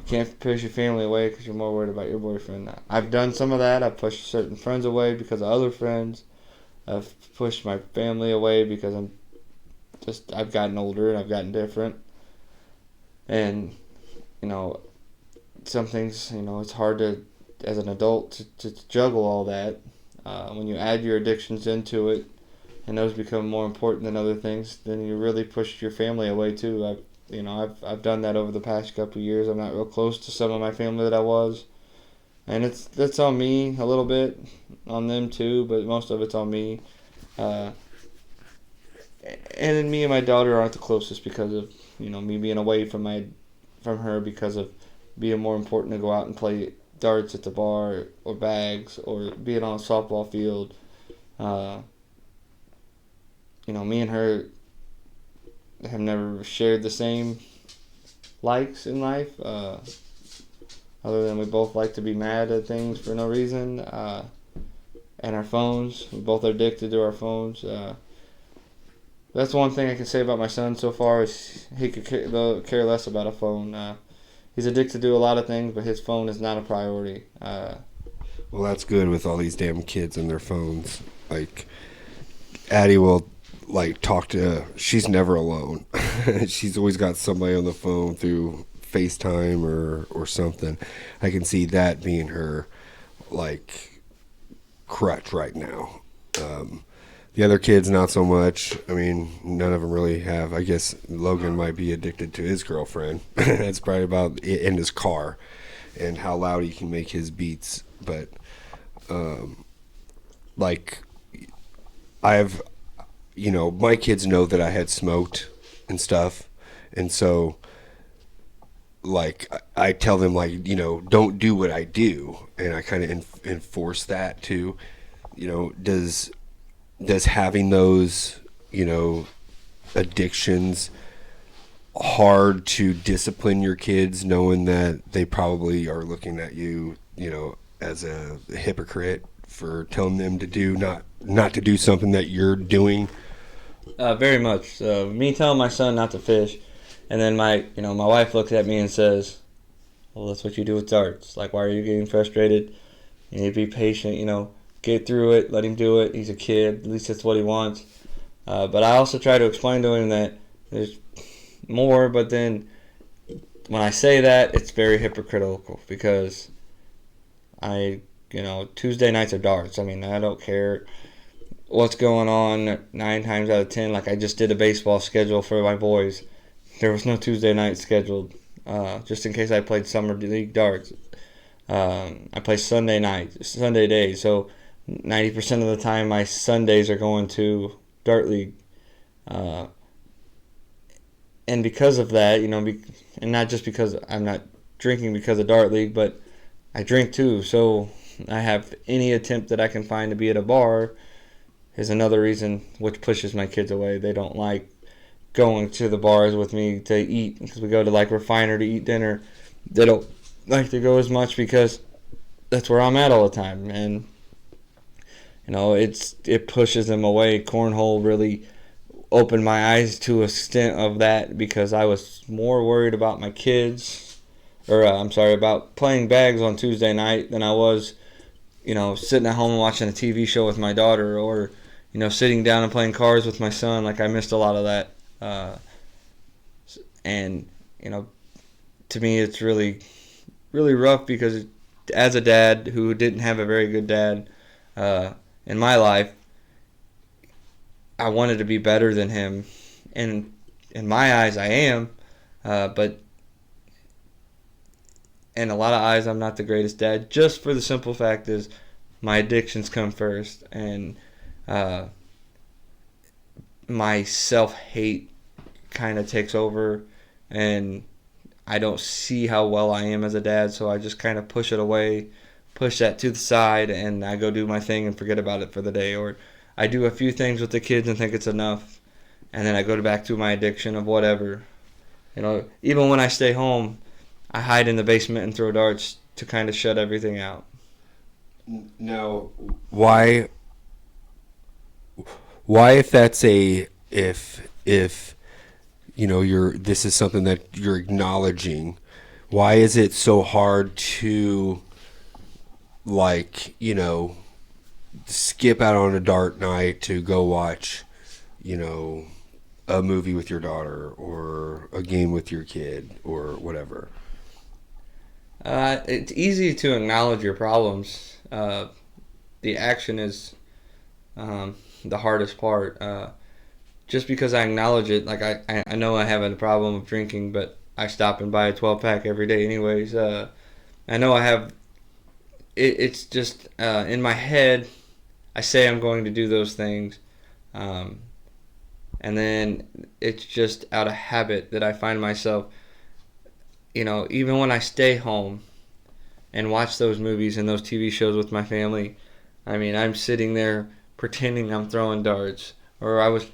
can't push your family away because you're more worried about your boyfriend. I've done some of that. I've pushed certain friends away because of other friends. I've pushed my family away because I've gotten older and I've gotten different. And, some things, it's hard to, as an adult, to juggle all that. When you add your addictions into it, and those become more important than other things, then you really push your family away too. I've done that over the past couple of years. I'm not real close to some of my family that I was, and that's on me a little bit, on them too, but most of it's on me. And then me and my daughter aren't the closest because of me being away from her, because of being more important to go out and play darts at the bar or bags or being on a softball field. Me and her have never shared the same likes in life, other than we both like to be mad at things for no reason, and our phones. We both are addicted to our phones. That's one thing I can say about my son so far, is he could care less about a phone. He's addicted to a lot of things, but his phone is not a priority. Well, that's good with all these damn kids and their phones. Like, Addie will, talk to... She's never alone. She's always got somebody on the phone through FaceTime or something. I can see that being her, crutch right now. The other kids, not so much. I mean, none of them really have. I guess Logan might be addicted to his girlfriend. That's probably about it, in his car and how loud he can make his beats. But, I've, my kids know that I had smoked and stuff. And so, I tell them, don't do what I do. And I kind of enforce that too. Does having those, addictions hard to discipline your kids, knowing that they probably are looking at you, as a hypocrite for telling them to do not to do something that you're doing? Very much. Me telling my son not to fish, and then my wife looks at me and says, "Well, that's what you do with darts. Why are you getting frustrated? You need to be patient. Get through it. Let him do it. He's a kid. At least that's what he wants." But I also try to explain to him that there's more. But then when I say that, it's very hypocritical because Tuesday nights are darts. I mean, I don't care what's going on 9 times out of 10. I just did a baseball schedule for my boys. There was no Tuesday night scheduled, just in case I played summer league darts. I play Sunday days. So 90% of the time my Sundays are going to Dart League. And because of that, and not just because I'm not drinking because of Dart League, but I drink too. So I have any attempt that I can find to be at a bar is another reason which pushes my kids away. They don't like going to the bars with me to eat because we go to like Refiner to eat dinner. They don't like to go as much because that's where I'm at all the time, and it pushes them away. Cornhole really opened my eyes to a extent of that because I was more worried about my kids, or about playing bags on Tuesday night than I was, sitting at home and watching a TV show with my daughter, or sitting down and playing cards with my son. Like I missed a lot of that, and to me it's really, really rough because as a dad who didn't have a very good dad in my life, I wanted to be better than him, and in my eyes I am, but in a lot of eyes I'm not the greatest dad, just for the simple fact is my addictions come first, and my self-hate kind of takes over, and I don't see how well I am as a dad, so I just kind of push it away, push that to the side, and I go do my thing and forget about it for the day. Or I do a few things with the kids and think it's enough, and then I go back to my addiction of whatever. Even when I stay home, I hide in the basement and throw darts to kind of shut everything out. Now, why if this is something that you're acknowledging, why is it so hard to skip out on a dart night to go watch a movie with your daughter or a game with your kid or whatever? It's easy to acknowledge your problems. The action is the hardest part. Just because I acknowledge it, like I know I have a problem of drinking, but I stop and buy a 12-pack every day anyways. I know I have, it's just in my head, I say I'm going to do those things, and then it's just out of habit that I find myself, even when I stay home and watch those movies and those TV shows with my family, I'm sitting there pretending I'm throwing darts, or I was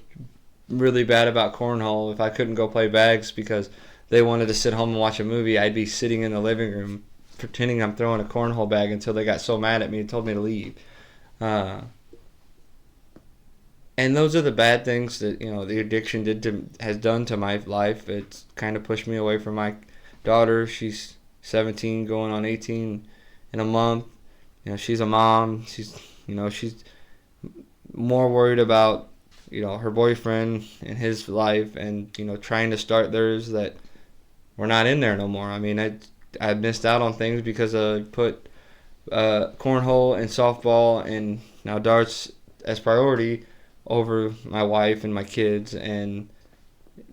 really bad about cornhole. If I couldn't go play bags because they wanted to sit home and watch a movie, I'd be sitting in the living room pretending I'm throwing a cornhole bag until they got so mad at me and told me to leave. And those are the bad things that the addiction has done to my life. It's kind of pushed me away from my daughter. She's 17, going on 18 in a month. She's a mom. She's more worried about her boyfriend and his life, and trying to start theirs, that we're not in there no more. I missed out on things because I put cornhole and softball and now darts as priority over my wife and my kids, and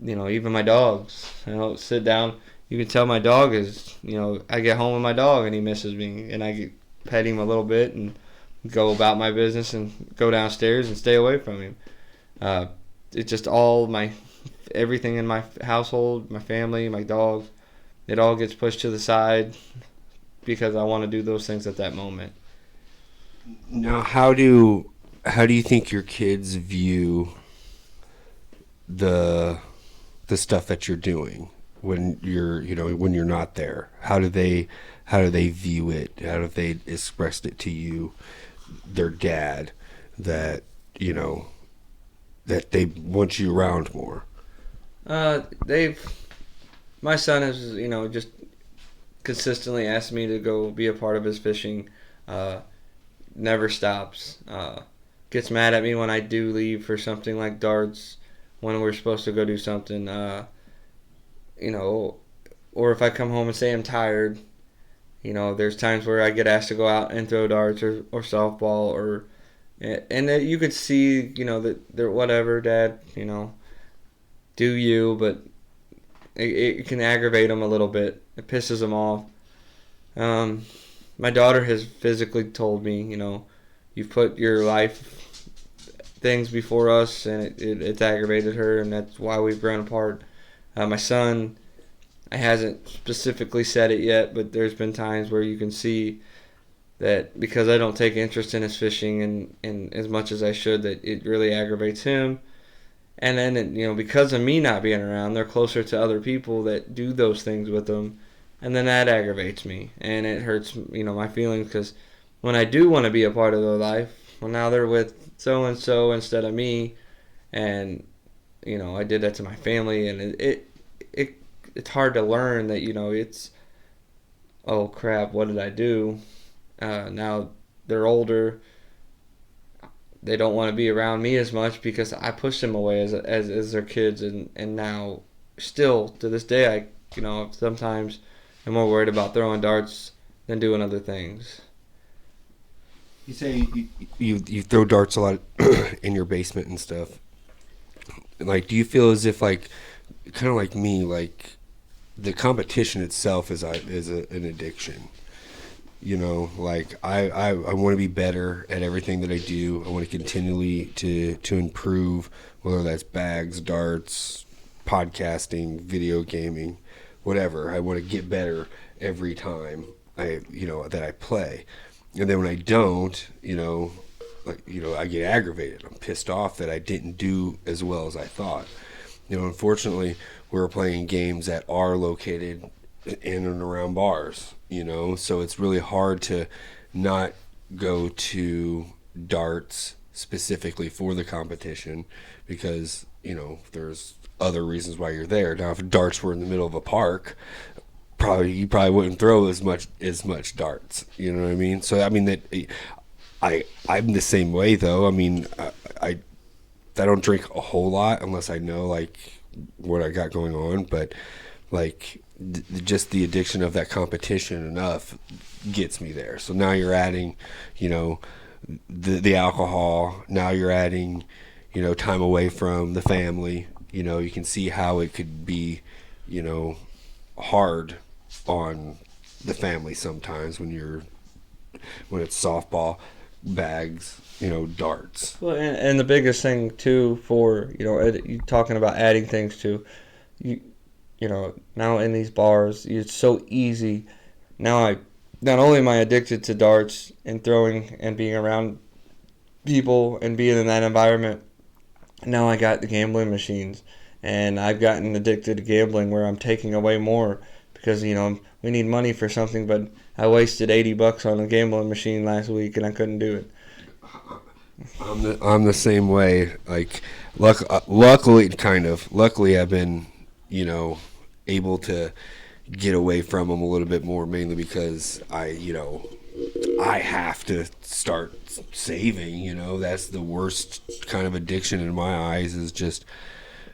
even my dogs. Sit down. You can tell my dog is, I get home with my dog and he misses me, and I pet him a little bit and go about my business and go downstairs and stay away from him. It's just everything in my household, my family, my dogs, it all gets pushed to the side because I want to do those things at that moment. Now, how do you think your kids view the stuff that you're doing when you're not there? How do they view it? How do they express it to you, their dad, that that they want you around more? My son has, just consistently asked me to go be a part of his fishing. Never stops. Gets mad at me when I do leave for something like darts, when we're supposed to go do something. Or if I come home and say I'm tired, there's times where I get asked to go out and throw darts or softball, and that you could see, that they're whatever, Dad, do you, but it can aggravate them a little bit. It pisses them off. My daughter has physically told me, you've put your life things before us, and it's aggravated her, and that's why we've grown apart. My son, I hasn't specifically said it yet, but there's been times where you can see that because I don't take interest in his fishing and as much as I should, that it really aggravates him. And then, because of me not being around, they're closer to other people that do those things with them. And then that aggravates me. And it hurts, my feelings because when I do want to be a part of their life, well, now they're with so-and-so instead of me. And, I did that to my family. And it's hard to learn that, it's, oh, crap, what did I do? Now they're older. They don't want to be around me as much because I pushed them away as their kids, and now still to this day I sometimes am more worried about throwing darts than doing other things. You say you throw darts a lot in your basement and stuff. Like, do you feel as if kind of like me, the competition itself is an addiction? I want to be better at everything that I do. I want to continually to improve, whether that's bags, darts, podcasting, video gaming, whatever. I want to get better every time that I play. And then when I don't, I get aggravated. I'm pissed off that I didn't do as well as I thought. Unfortunately, we're playing games that are located in and around bars, so it's really hard to not go to darts specifically for the competition because, there's other reasons why you're there. Now, if darts were in the middle of a park, you probably wouldn't throw as much darts, you know what I mean? So, I mean, I'm the same way, though. I mean, I don't drink a whole lot unless I know, what I got going on, but, just the addiction of that competition enough gets me there. So now you're adding, the alcohol. Now you're adding, time away from the family. You can see how it could be, hard on the family sometimes when it's softball, bags, darts. Well, and the biggest thing too for you talking about adding things to now in these bars, it's so easy. Now not only am I addicted to darts and throwing and being around people and being in that environment, now I got the gambling machines, and I've gotten addicted to gambling where I'm taking away more because we need money for something, but I wasted $80 on a gambling machine last week and I couldn't do it. I'm the same way. Luckily I've been able to get away from them a little bit more, mainly because I have to start saving. That's the worst kind of addiction in my eyes, is just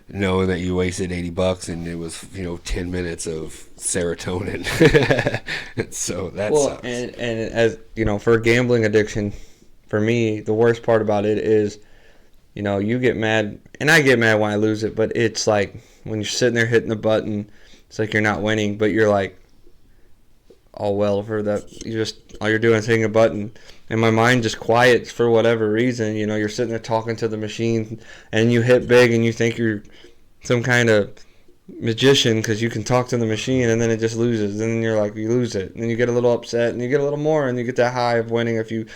knowing that you wasted $80 and it was 10 minutes of serotonin. So that sucks. And as for a gambling addiction, for me, the worst part about it is you get mad, and I get mad when I lose it, but it's like when you're sitting there hitting the button, it's like you're not winning, but you're like, oh well, for that, all you're doing is hitting a button, and my mind just quiets for whatever reason. You're sitting there talking to the machine, and you hit big, and you think you're some kind of magician because you can talk to the machine, and then it just loses, and then you're like, you lose it, and then you get a little upset, and you get a little more, and you get that high of winning if you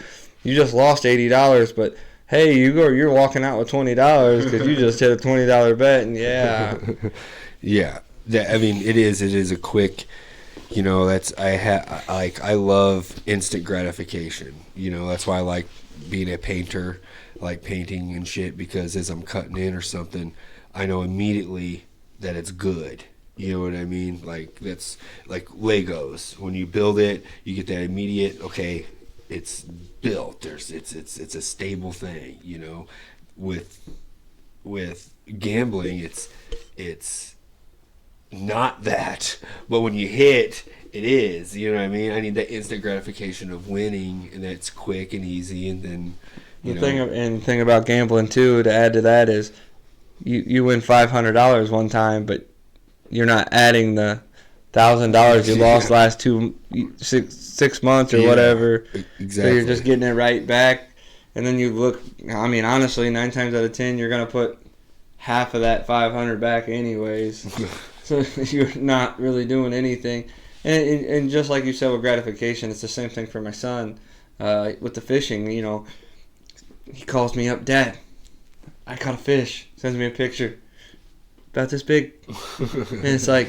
just lost $80, but hey, you're walking out with $20 because you just hit a $20 bet, and yeah. Yeah. I mean, it is a quick, I love instant gratification. That's why I like being a painter, like painting and shit, because as I'm cutting in or something, I know immediately that it's good. You know what I mean? That's like Legos. When you build it, you get that immediate, okay, it's built. It's a stable thing. With gambling, it's not that, but when you hit, it is. You know what I mean? I need that instant gratification of winning, and that's quick and easy. And then the thing about gambling too, to add to that, is you win $500 one time, but you're not adding the $1,000 you lost last 6 months or whatever. Exactly. So you're just getting it right back, and then you look. I mean, honestly, 9 times out of 10, you're gonna put half of that $500 back anyways. So you're not really doing anything. And just like you said with gratification, it's the same thing for my son with the fishing. You know, he calls me up, Dad, I caught a fish. Sends me a picture about this big, and it's like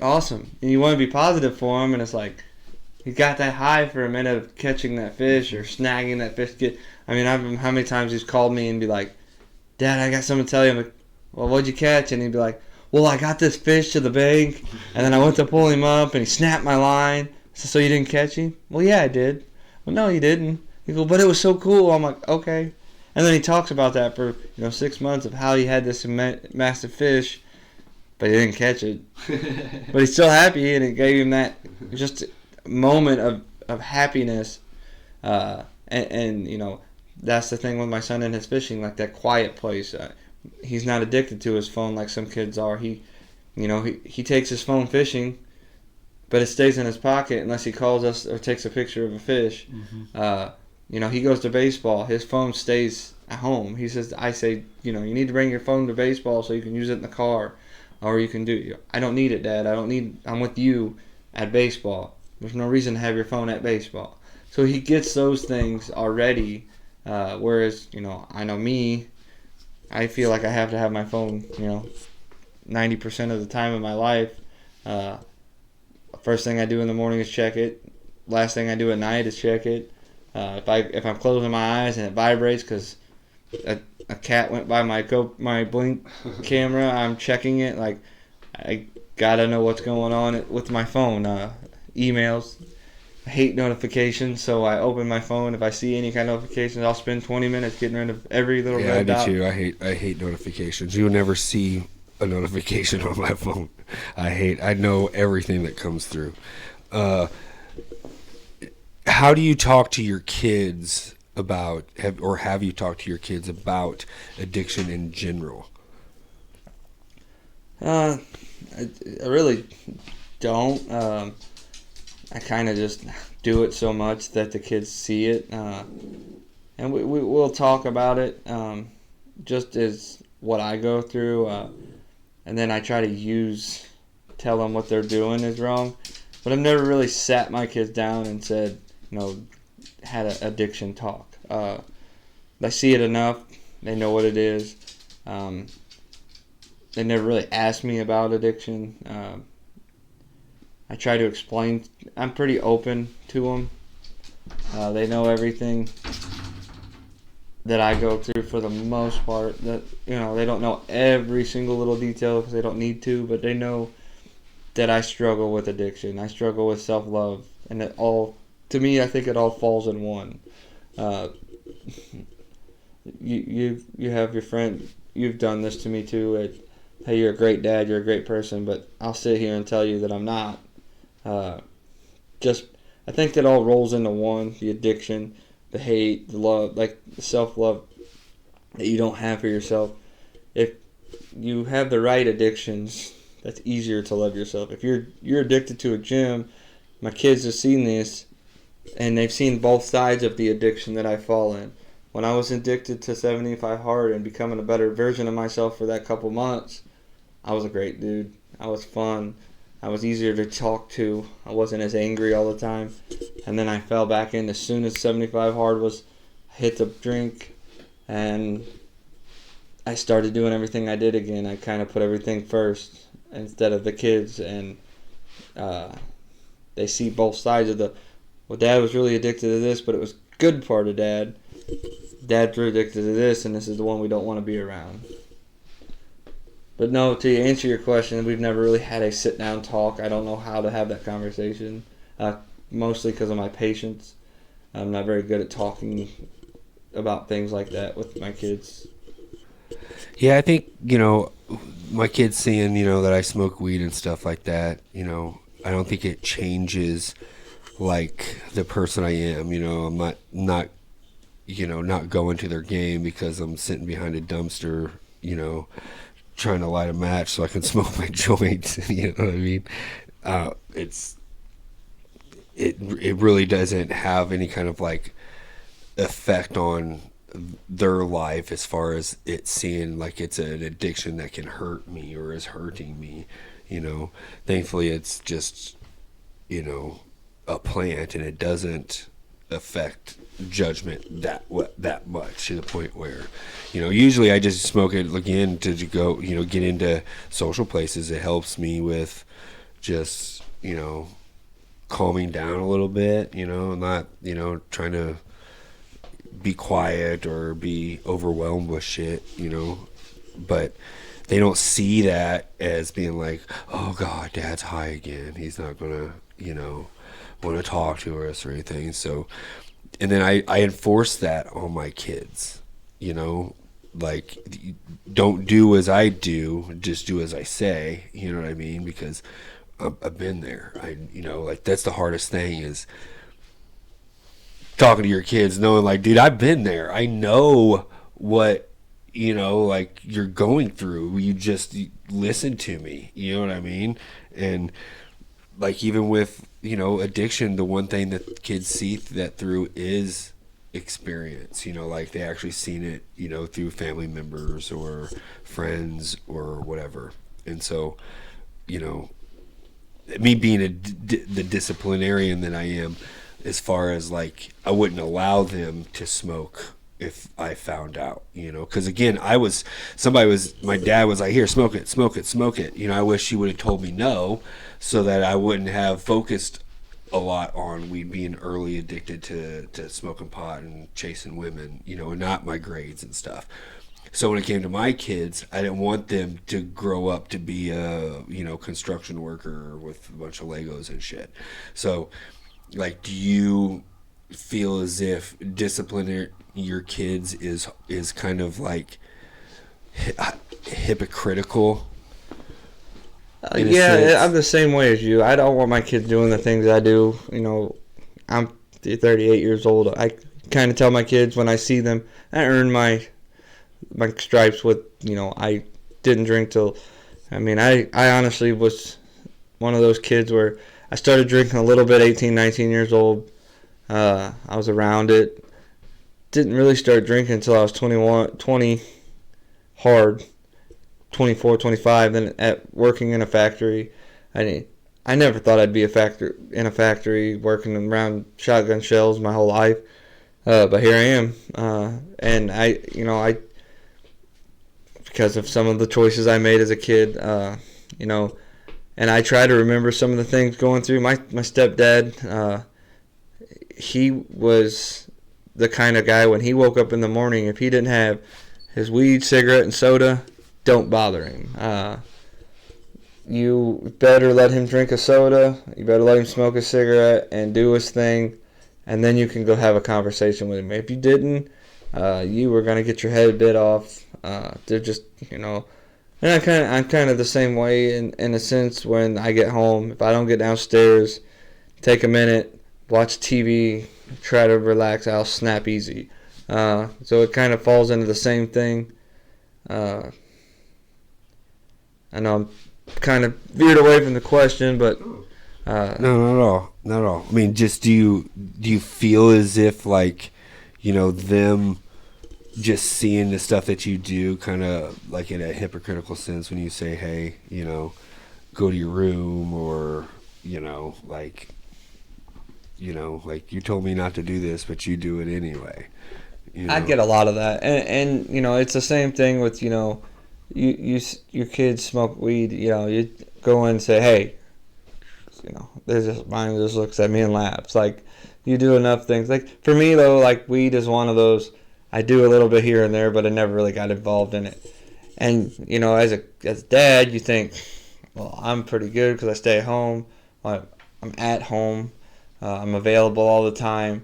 awesome. And you want to be positive for him, and it's like he got that high for a minute of catching that fish or snagging that fish. I mean, how many times he's called me and be like, Dad, I got something to tell you. I'm like, well, what'd you catch? And he'd be like, well, I got this fish to the bank, and then I went to pull him up, and he snapped my line. I said, so you didn't catch him? Well, yeah, I did. Well, no, you didn't. He goes, but it was so cool. I'm like, okay. And then he talks about that for 6 months of how he had this massive fish, but he didn't catch it. But he's still happy, and it gave him that just moment of happiness. And that's the thing with my son and his fishing, like that quiet place. He's not addicted to his phone like some kids are. He takes his phone fishing, but it stays in his pocket unless he calls us or takes a picture of a fish. Mm-hmm. He goes to baseball. His phone stays at home. I say, you need to bring your phone to baseball so you can use it in the car, or you can do. I don't need it, Dad. I'm with you at baseball. There's no reason to have your phone at baseball. So he gets those things already. Whereas, I know me, I feel like I have to have my phone, 90% of the time of my life. First thing I do in the morning is check it. Last thing I do at night is check it. If I'm closing my eyes and it vibrates because a cat went by my Blink camera, I'm checking it. Like, I gotta know what's going on with my phone. Emails. I hate notifications, so I open my phone. If I see any kind of notifications, I'll spend 20 minutes getting rid of every little red dot. Yeah, I do too. I hate notifications. You'll never see a notification on my phone. I know everything that comes through. How do you talk to your kids about, have you talked to your kids about addiction in general? I really don't. I kind of just do it so much that the kids see it, and we'll talk about it, just as what I go through, and then I try to tell them what they're doing is wrong, but I've never really sat my kids down and said, had an addiction talk. They see it enough, they know what it is. They never really asked me about addiction. I try to explain. I'm pretty open to them. They know everything that I go through for the most part. That they don't know every single little detail because they don't need to, but they know that I struggle with addiction. I struggle with self-love, and to me, I think it all falls in one. You have your friend. You've done this to me too. Hey, you're a great dad. You're a great person, but I'll sit here and tell you that I'm not. I think that all rolls into one: the addiction, the hate, the love, like the self-love that you don't have for yourself. If you have the right addictions, that's easier to love yourself. If you're addicted to a gym, my kids have seen this, and they've seen both sides of the addiction that I fall in. When I was addicted to 75 Hard and becoming a better version of myself for that couple months, I was a great dude. I was fun. I was easier to talk to. I wasn't as angry all the time. And then I fell back in as soon as 75 Hard was hit the drink. And I started doing everything I did again. I kind of put everything first instead of the kids. And they see both sides of Dad was really addicted to this, but it was good part of Dad. Dad's really addicted to this, and this is the one we don't want to be around. But no, to answer your question, we've never really had a sit-down talk. I don't know how to have that conversation, mostly because of my patience. I'm not very good at talking about things like that with my kids. Yeah, I think, my kids seeing, that I smoke weed and stuff like that, I don't think it changes, like, the person I am. I'm not going to their game because I'm sitting behind a dumpster, trying to light a match so I can smoke my joint. You know what I mean? It really doesn't have any kind of like effect on their life as far as it seeing like it's an addiction that can hurt me or is hurting me. Thankfully it's just a plant, and it doesn't affect judgment that much, to the point where, usually I just smoke it again to go, get into social places. It helps me with just, calming down a little bit, not, trying to be quiet or be overwhelmed with shit, but they don't see that as being like, oh God, Dad's high again. He's not gonna, want to talk to us or anything. So, and then I enforce that on my kids, like, don't do as I do, just do as I say. You know what I mean? Because I've been there. Like, that's the hardest thing, is talking to your kids, knowing, like, dude, I've been there. I know what, like, you're going through. You just listen to me. You know what I mean? And, like, even with, addiction, the one thing that kids see that through is experience. Like, they actually seen it, through family members or friends or whatever. And so, me being the disciplinarian that I am, as far as, like, I wouldn't allow them to smoke if I found out, because again, my dad was like, here, smoke it. I wish he would have told me no, so that I wouldn't have focused a lot on weed, being early addicted to smoking pot and chasing women, and not my grades and stuff. So when it came to my kids, I didn't want them to grow up to be a, construction worker with a bunch of Legos and shit. So, like, do you feel as if disciplining your kids is kind of like hypocritical? Yeah, I'm the same way as you. I don't want my kids doing the things I do. I'm 38 years old. I kind of tell my kids when I see them, I earned my stripes with, I didn't drink till, I honestly was one of those kids where I started drinking a little bit, 18, 19 years old. I was around it. Didn't really start drinking until I was 20 hard, 24, 25. Then at working in a factory, I never thought I'd be in a factory working around shotgun shells my whole life. But here I am, and I because of some of the choices I made as a kid, and I try to remember some of the things going through. My stepdad, he was the kind of guy, when he woke up in the morning, if he didn't have his weed, cigarette, and soda, don't bother him. You better let him drink a soda, you better let him smoke a cigarette and do his thing, and then you can go have a conversation with him. If you didn't, you were going to get your head bit off. They're just, and I'm kind of the same way in a sense. When I get home, if I don't get downstairs, take a minute, watch TV, try to relax, I'll snap easy. So it kind of falls into the same thing. I know I'm kind of veered away from the question, but no, not at all. I mean, just do you feel as if, like, them just seeing the stuff that you do, kind of like in a hypocritical sense, when you say, hey, go to your room, or like you told me not to do this, but you do it anyway. I get a lot of that, and it's the same thing with your kids smoke weed. You go in and say, hey, mine just looks at me and laughs. Like, you do enough things. Like, for me though, like, weed is one of those. I do a little bit here and there, but I never really got involved in it. And as a dad, you think, well, I'm pretty good because I stay at home. I'm at home. I'm available all the time.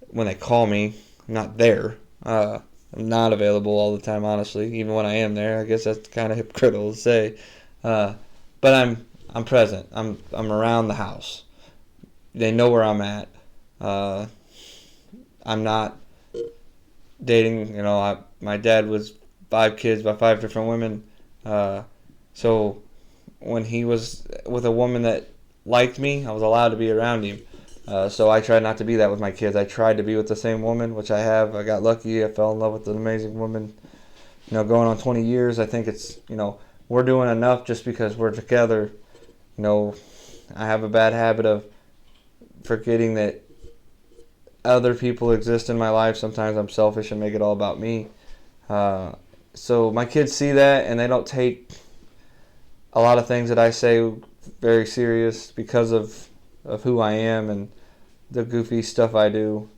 When they call me, I'm not there. I'm not available all the time, honestly. Even when I am there, I guess that's kind of hypocritical to say. But I'm present. I'm around the house. They know where I'm at. I'm not dating. My dad was 5 kids by 5 different women. So when he was with a woman that liked me, I was allowed to be around him. So I tried not to be that with my kids. I tried to be with the same woman, which I have. I got lucky. I fell in love with an amazing woman. Going on 20 years, I think it's, we're doing enough just because we're together. I have a bad habit of forgetting that other people exist in my life. Sometimes I'm selfish and make it all about me. So my kids see that, and they don't take a lot of things that I say very serious because of who I am and the goofy stuff I do.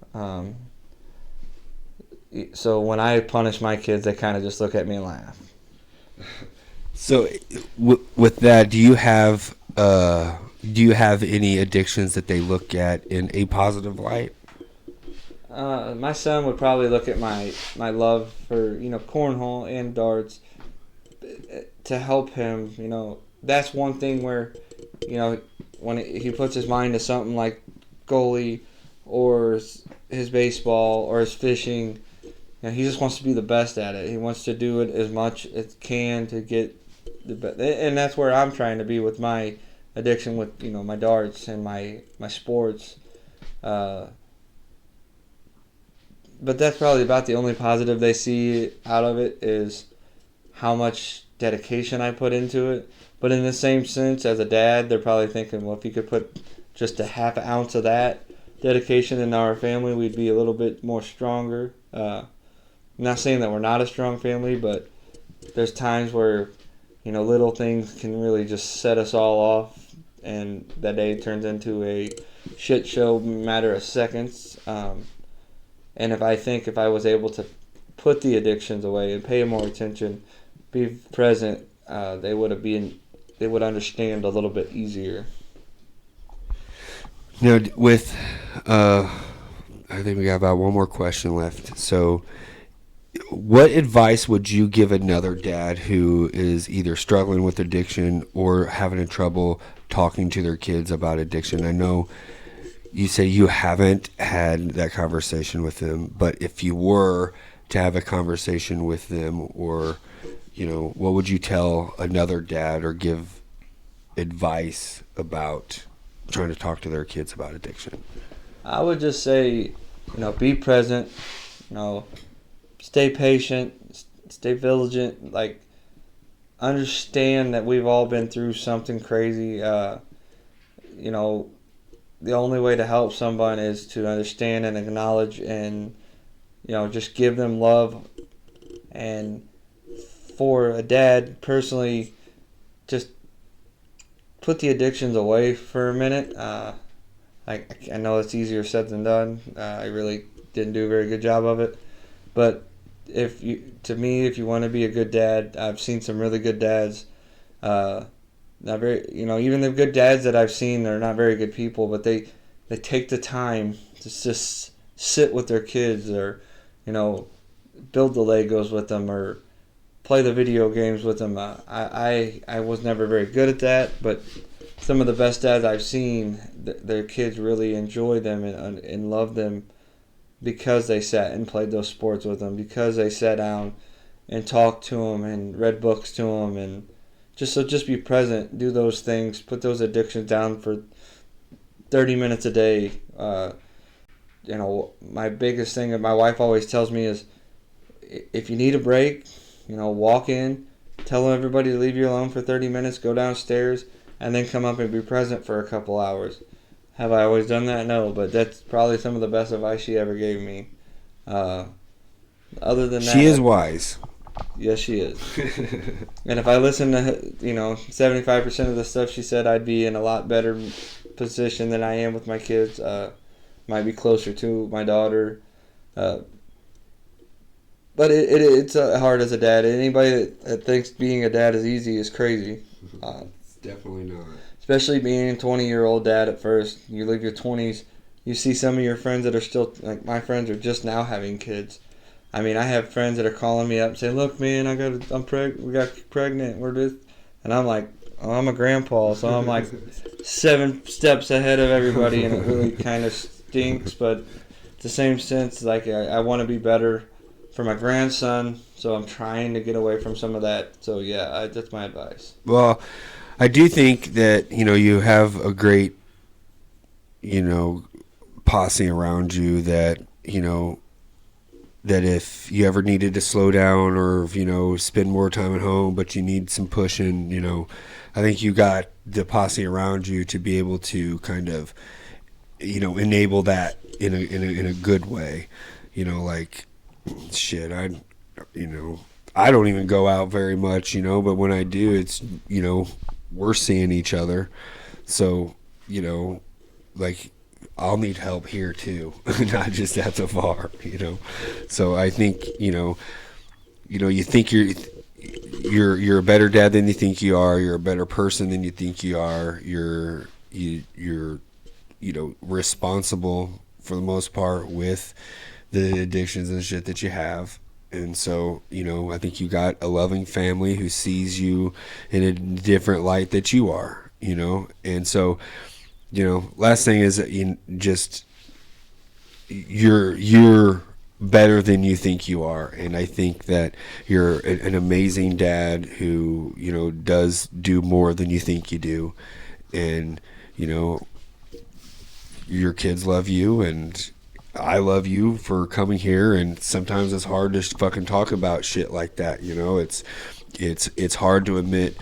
So when I punish my kids, they kind of just look at me and laugh. So, with that, do you have any addictions that they look at in a positive light? My son would probably look at my love for cornhole and darts to help him. That's one thing where when he puts his mind to something like goalie or his baseball or his fishing, he just wants to be the best at it. He wants to do it as much as can to get the best, and that's where I'm trying to be with my addiction with my darts and my sports. But that's probably about the only positive they see out of it is how much dedication I put into it. But in the same sense, as a dad, they're probably thinking, well, if you could put just a half ounce of that dedication in our family, we'd be a little bit more stronger. I'm not saying that we're not a strong family, but there's times where little things can really just set us all off, and that day turns into a shit show matter of seconds. And if I was able to put the addictions away and pay more attention, be present, they would understand a little bit easier. With I think we got about one more question left. So, what advice would you give another dad who is either struggling with addiction or having trouble talking to their kids about addiction? I know you say you haven't had that conversation with them, but if you were to have a conversation with them, or what would you tell another dad or give advice about trying to talk to their kids about addiction? I would just say, be present, stay patient, stay vigilant, understand that we've all been through something crazy. The only way to help someone is to understand and acknowledge and, just give them love. And for a dad, personally, just put the addictions away for a minute. I know it's easier said than done. I really didn't do a very good job of it. But if you want to be a good dad, I've seen some really good dads. Not very, even the good dads that I've seen, they're not very good people, but they take the time to just sit with their kids, or build the Legos with them, or play the video games with them. I was never very good at that, but some of the best dads I've seen, their kids really enjoy them and love them because they sat and played those sports with them, because they sat down and talked to them and read books to them, and just be present, do those things, put those addictions down for 30 minutes a day. My biggest thing that my wife always tells me is, if you need a break, walk in, tell everybody to leave you alone for 30 minutes, go downstairs, and then come up and be present for a couple hours. Have I always done that? No, but that's probably some of the best advice she ever gave me. Other than that, she is wise. Yes, she is. And if I listened to 75% of the stuff she said, I'd be in a lot better position than I am with my kids. Might be closer to my daughter. But it's hard as a dad. Anybody that thinks being a dad is easy is crazy. It's definitely not. Especially being a 20-year-old dad at first. You live your 20s. You see some of your friends that are still, like my friends are just now having kids. I mean, I have friends that are calling me up saying, "Look, man, we got pregnant. We're just," and I'm like, "Oh, I'm a grandpa, so I'm like 7 steps ahead of everybody," and it really kind of stinks. But at the same sense, I want to be better for my grandson, so I'm trying to get away from some of that. So yeah, that's my advice. Well, I do think that you have a great posse around you that that if you ever needed to slow down or spend more time at home, but you need some pushing, I think you got the posse around you to be able to kind of enable that in a good way. Like shit, I don't even go out very much, but when I do, it's we're seeing each other. So, like I'll need help here too, not just at the bar. So I think, you think you're a better dad than you think you are. You're a better person than you think you are. You're responsible for the most part with the addictions and shit that you have. And so, I think you got a loving family who sees you in a different light that you are, And so, last thing is that you're better than you think you are. And I think that you're an amazing dad who, does do more than you think you do. And, your kids love you, and I love you for coming here. And sometimes it's hard to fucking talk about shit like that. It's hard to admit,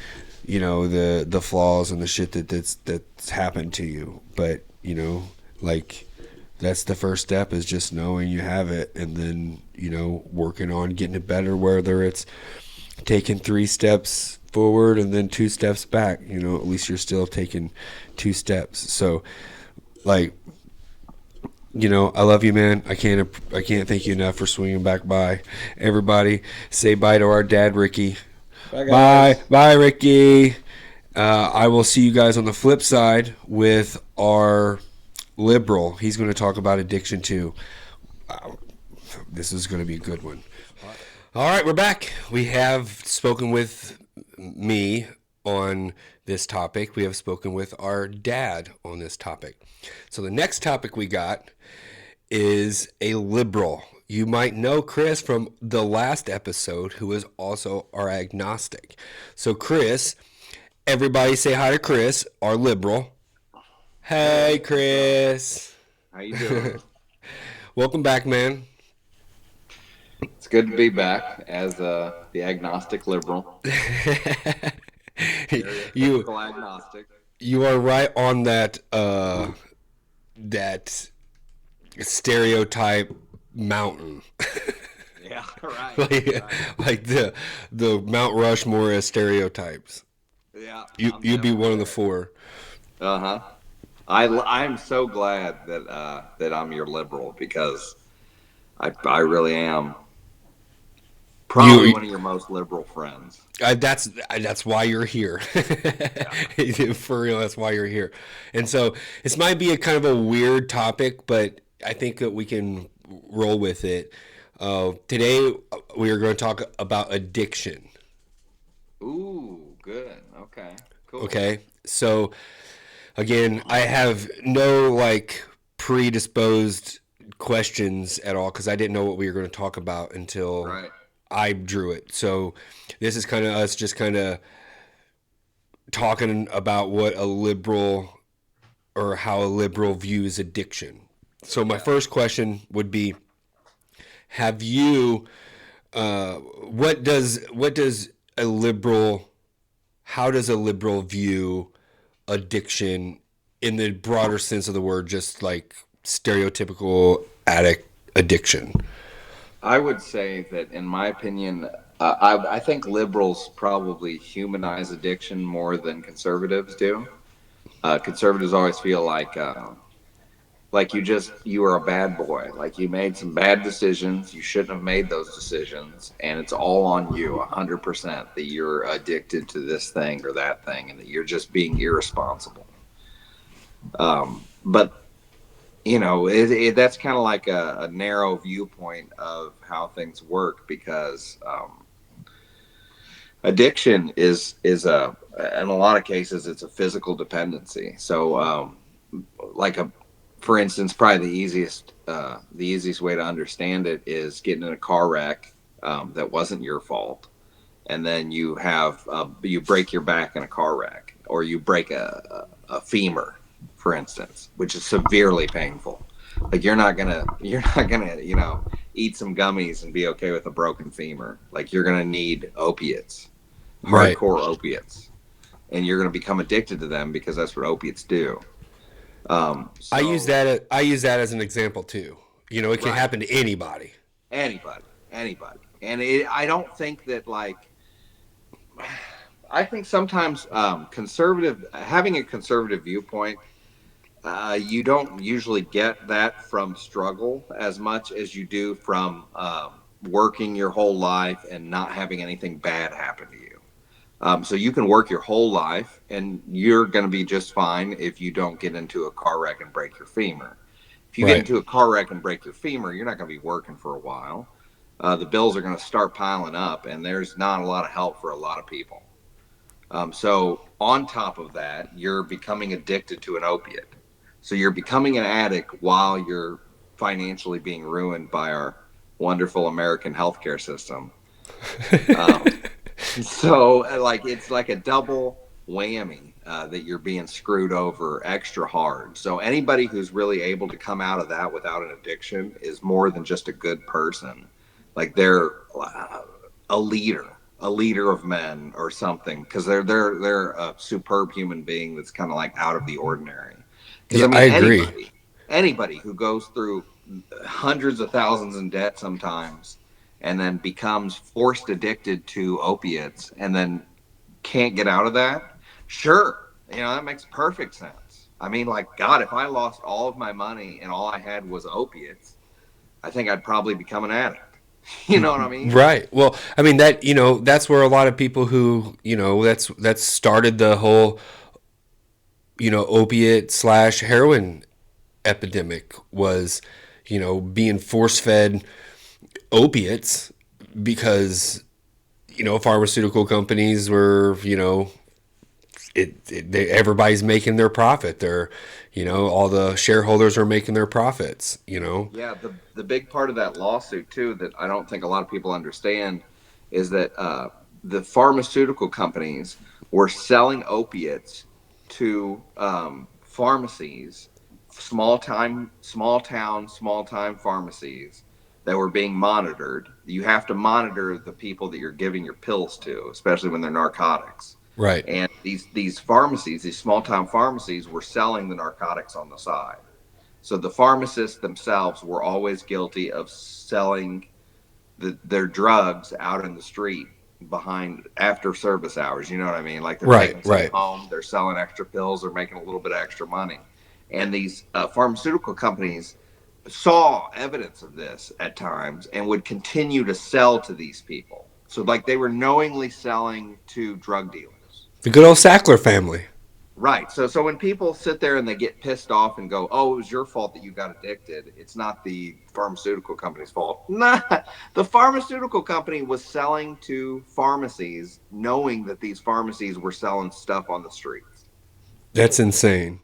the flaws and the shit that's happened to you. But like that's the first step, is just knowing you have it, and then working on getting it better. Whether it's taking 3 steps forward and then 2 steps back, at least you're still taking 2 steps. So like, I love you, man. I can't thank you enough for swinging back by. Everybody, say bye to our dad, Ricky. Bye, guys. Bye, Ricky. I will see you guys on the flip side with our liberal. He's going to talk about addiction too. Wow. This is going to be a good one. All right, we're back. We have spoken with me on this topic. We have spoken with our dad on this topic. So the next topic we got is a liberal. You might know Chris from the last episode, who is also our agnostic. So Chris, everybody say hi to Chris, our liberal. Hey, Chris. How you doing? Welcome back, man. It's good to be back as the agnostic liberal. You agnostic. you are right on that stereotype mountain. Yeah, right. Like the Mount Rushmore as stereotypes. Yeah. You'd be one of the 4. Uh-huh. I'm so glad that I'm your liberal, because I really am probably one of your most liberal friends. That's why you're here. For real, that's why you're here. And so this might be a kind of a weird topic, but I think that we can roll with it. Today we are going to talk about addiction. Ooh, good. Okay. Cool. Okay. So again, I have no predisposed questions at all, because I didn't know what we were going to talk about until Right. I drew it. So this is kind of us just kind of talking about what a liberal, or how a liberal views addiction. So my first question would be, have you, what does a liberal, how does a liberal view addiction in the broader sense of the word, just like stereotypical addict addiction? I would say that, in my opinion, I think liberals probably humanize addiction more than conservatives do. Conservatives always feel like you were a bad boy, like you made some bad decisions, you shouldn't have made those decisions, and it's all on you, 100%, that you're addicted to this thing or that thing, and that you're just being irresponsible. But that's kind of like a narrow viewpoint of how things work, because addiction is in a lot of cases, it's a physical dependency. So for instance, probably the easiest way to understand it is getting in a car wreck that wasn't your fault, and then you break your back in a car wreck, or you break a femur, for instance, which is severely painful. Like you're not gonna eat some gummies and be okay with a broken femur. Like you're gonna need opiates, Right. hardcore opiates, and you're gonna become addicted to them, because that's what opiates do. I use So that. I use that as an example too. You know, it can right, happen to anybody. anybody, and I don't think that like I think sometimes conservative having a conservative viewpoint, you don't usually get that from struggle as much as you do from working your whole life and not having anything bad happen to you. So you can work your whole life and you're going to be just fine if you don't get into a car wreck and break your femur. If you get Right. into a car wreck and break your femur, you're not going to be working for a while. The bills are going to start piling up, and there's not a lot of help for a lot of people. So, on top of that, you're becoming addicted to an opiate. So, you're becoming an addict while you're financially being ruined by our wonderful American healthcare system. Um, so, like, it's like a double whammy that you're being screwed over extra hard. So, anybody who's really able to come out of that without an addiction is more than just a good person. Like, they're a leader of men or something, because they're a superb human being that's kind of like out of the ordinary. Because Yeah, I I mean, agree. anybody who goes through hundreds of thousands in debt sometimes and then becomes forced addicted to opiates and then can't get out of that, sure, that makes perfect sense. I mean, like, God, if I lost all of my money and all I had was opiates, I think I'd probably become an addict. You know what I mean? Right. Well, I mean that, that's where a lot of people who, that's started the whole, opiate slash heroin epidemic was, being force fed opiates because, pharmaceutical companies were, everybody's making their profit. They're, all the shareholders are making their profits. Yeah, the big part of that lawsuit too that I don't think a lot of people understand is that the pharmaceutical companies were selling opiates to pharmacies, small time pharmacies that were being monitored. You have to monitor the people that you're giving your pills to, especially when they're narcotics. Right. And these pharmacies, these small town pharmacies, were selling the narcotics on the side. So the pharmacists themselves were always guilty of selling their drugs out in the street behind after service hours. You know what I mean? Like they're Right. taking some Right. home, they're selling extra pills, they're making a little bit of extra money. And these pharmaceutical companies saw evidence of this at times and would continue to sell to these people. So, like, they were knowingly selling to drug dealers. The good old Sackler family. Right. So when people sit there and they get pissed off and go, "Oh, it was your fault that you got addicted. It's not the pharmaceutical company's fault." Nah, the pharmaceutical company was selling to pharmacies, knowing that these pharmacies were selling stuff on the streets. That's insane.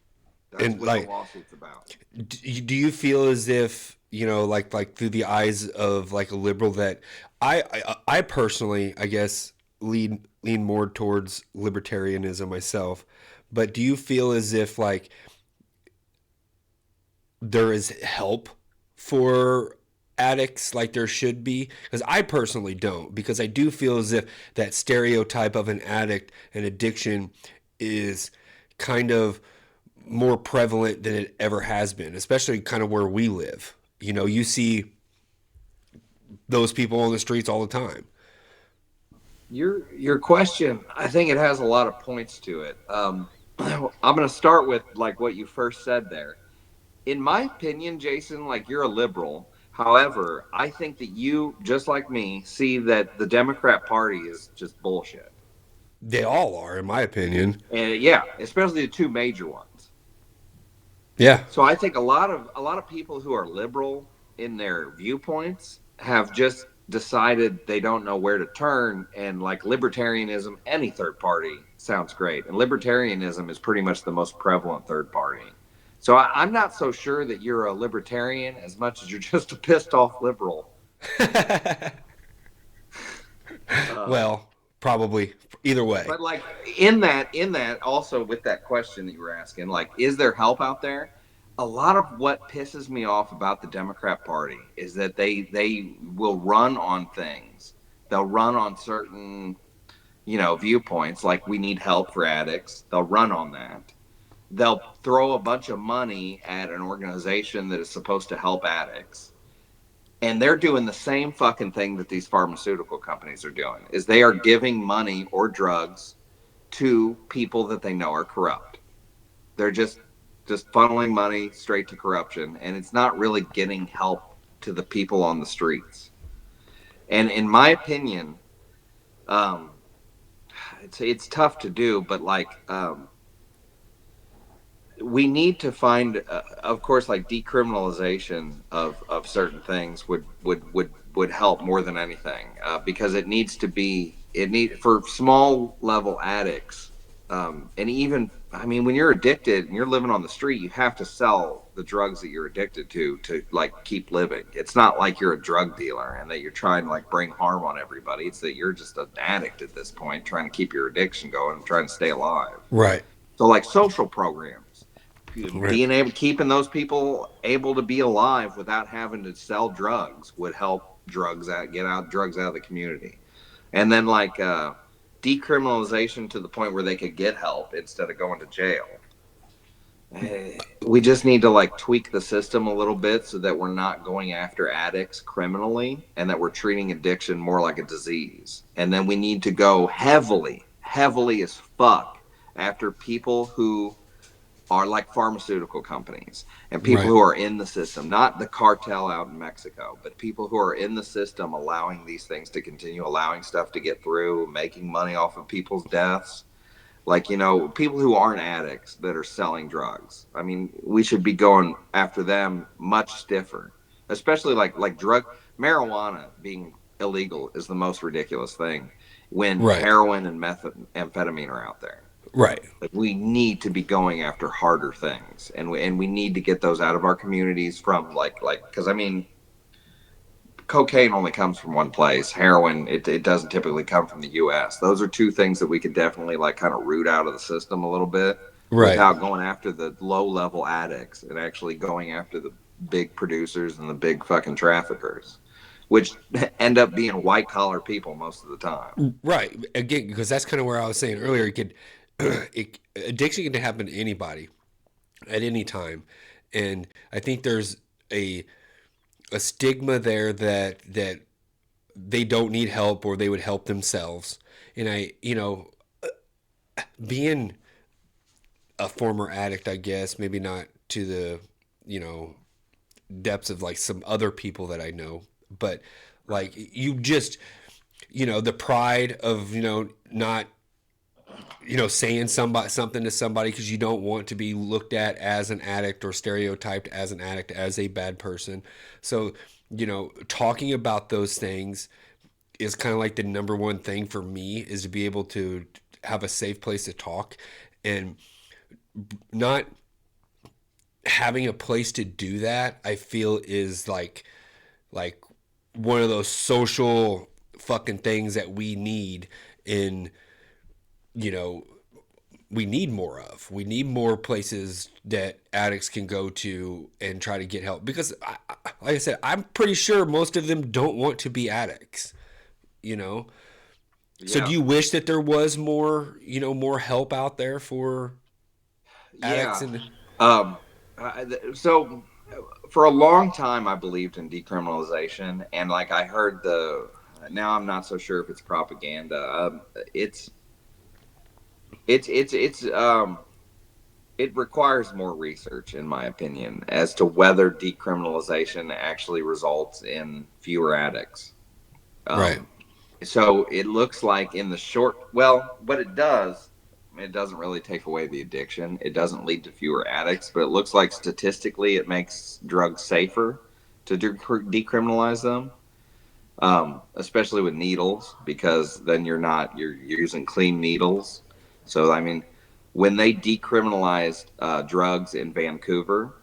That's And what the like, lawsuit's about. do you feel as if, like through the eyes of like a liberal that I personally, I guess, lean more towards libertarianism myself, but do you feel as if like there is help for addicts like there should be? Because I personally don't, because I do feel as if that stereotype of an addict and addiction is kind of more prevalent than it ever has been, especially kind of where we live. You see those people on the streets all the time. Your question, I think it has a lot of points to it. I'm going to start with like what you first said there. In my opinion, Jason, like, you're a liberal. However, I think that you, just like me, see that the Democrat Party is just bullshit. They all are, in my opinion. And yeah, especially the two major ones. Yeah. So I think a lot of people who are liberal in their viewpoints have just decided they don't know where to turn, and like libertarianism, any third party sounds great. And libertarianism is pretty much the most prevalent third party. So I'm not so sure that you're a libertarian as much as you're just a pissed off liberal. Well, probably either way. But like in that also with that question that you were asking, like, is there help out there? A lot of what pisses me off about the Democrat Party is that they will run on things. They'll run on certain, viewpoints, like we need help for addicts. They'll run on that. they'll throw a bunch of money at an organization that is supposed to help addicts, and they're doing the same fucking thing that these pharmaceutical companies are doing, is they are giving money or drugs to people that they know are corrupt. They're just funneling money straight to corruption, and it's not really getting help to the people on the streets. And in my opinion, um, it's tough to do, but like we need to find, of course, like decriminalization of certain things would help more than anything, because it needs to be, it need for small level addicts, and even, I mean, when you're addicted and you're living on the street, you have to sell the drugs that you're addicted to like keep living. It's not like you're a drug dealer and that you're trying to like bring harm on everybody. It's that you're just an addict at this point, trying to keep your addiction going and trying to stay alive. Right. So like social programs, Right. being able, keeping those people able to be alive without having to sell drugs would help drugs out, get out drugs out of the community. And then like decriminalization to the point where they could get help instead of going to jail. We just need to like tweak the system a little bit so that we're not going after addicts criminally, and that we're treating addiction more like a disease. And then we need to go heavily as fuck after people who are like pharmaceutical companies and people Right. who are in the system, not the cartel out in Mexico, but people who are in the system allowing these things to continue, allowing stuff to get through, making money off of people's deaths. Like, you know, people who aren't addicts that are selling drugs. I mean, we should be going after them much stiffer, especially like drug, marijuana being illegal is the most ridiculous thing when Right. heroin and methamphetamine are out there. Right. Like, we need to be going after harder things, and we need to get those out of our communities from like because I mean, cocaine only comes from one place. Heroin, it doesn't typically come from the U.S. Those are two things that we could definitely like kind of root out of the system a little bit, Right. without going after the low level addicts and actually going after the big producers and the big fucking traffickers, which end up being white collar people most of the time. Right. Again, because that's kind of where I was saying earlier. It could, addiction can happen to anybody at any time, and I think there's a stigma there that they don't need help or they would help themselves. And I, being a former addict, I guess, maybe not to the, depths of like some other people that I know, but like you just, the pride of, not, saying something to somebody because you don't want to be looked at as an addict or stereotyped as an addict, as a bad person. So, talking about those things is kind of like the number one thing for me, is to be able to have a safe place to talk, and not having a place to do that, I feel is like one of those social fucking things that we need in, we need more of. We need more places that addicts can go to and try to get help. Because, like I said, I'm pretty sure most of them don't want to be addicts, So Yeah. do you wish that there was more, more help out there for addicts? Yeah. And Um, so for a long time, I believed in decriminalization, and like I heard now I'm not so sure if it's propaganda. It requires more research, in my opinion, as to whether decriminalization actually results in fewer addicts. Right. So it looks like in the short, well, what it does, it doesn't really take away the addiction. It doesn't lead to fewer addicts, but it looks like statistically it makes drugs safer to decriminalize them, especially with needles, because then you're using clean needles. So, I mean, when they decriminalized drugs in Vancouver,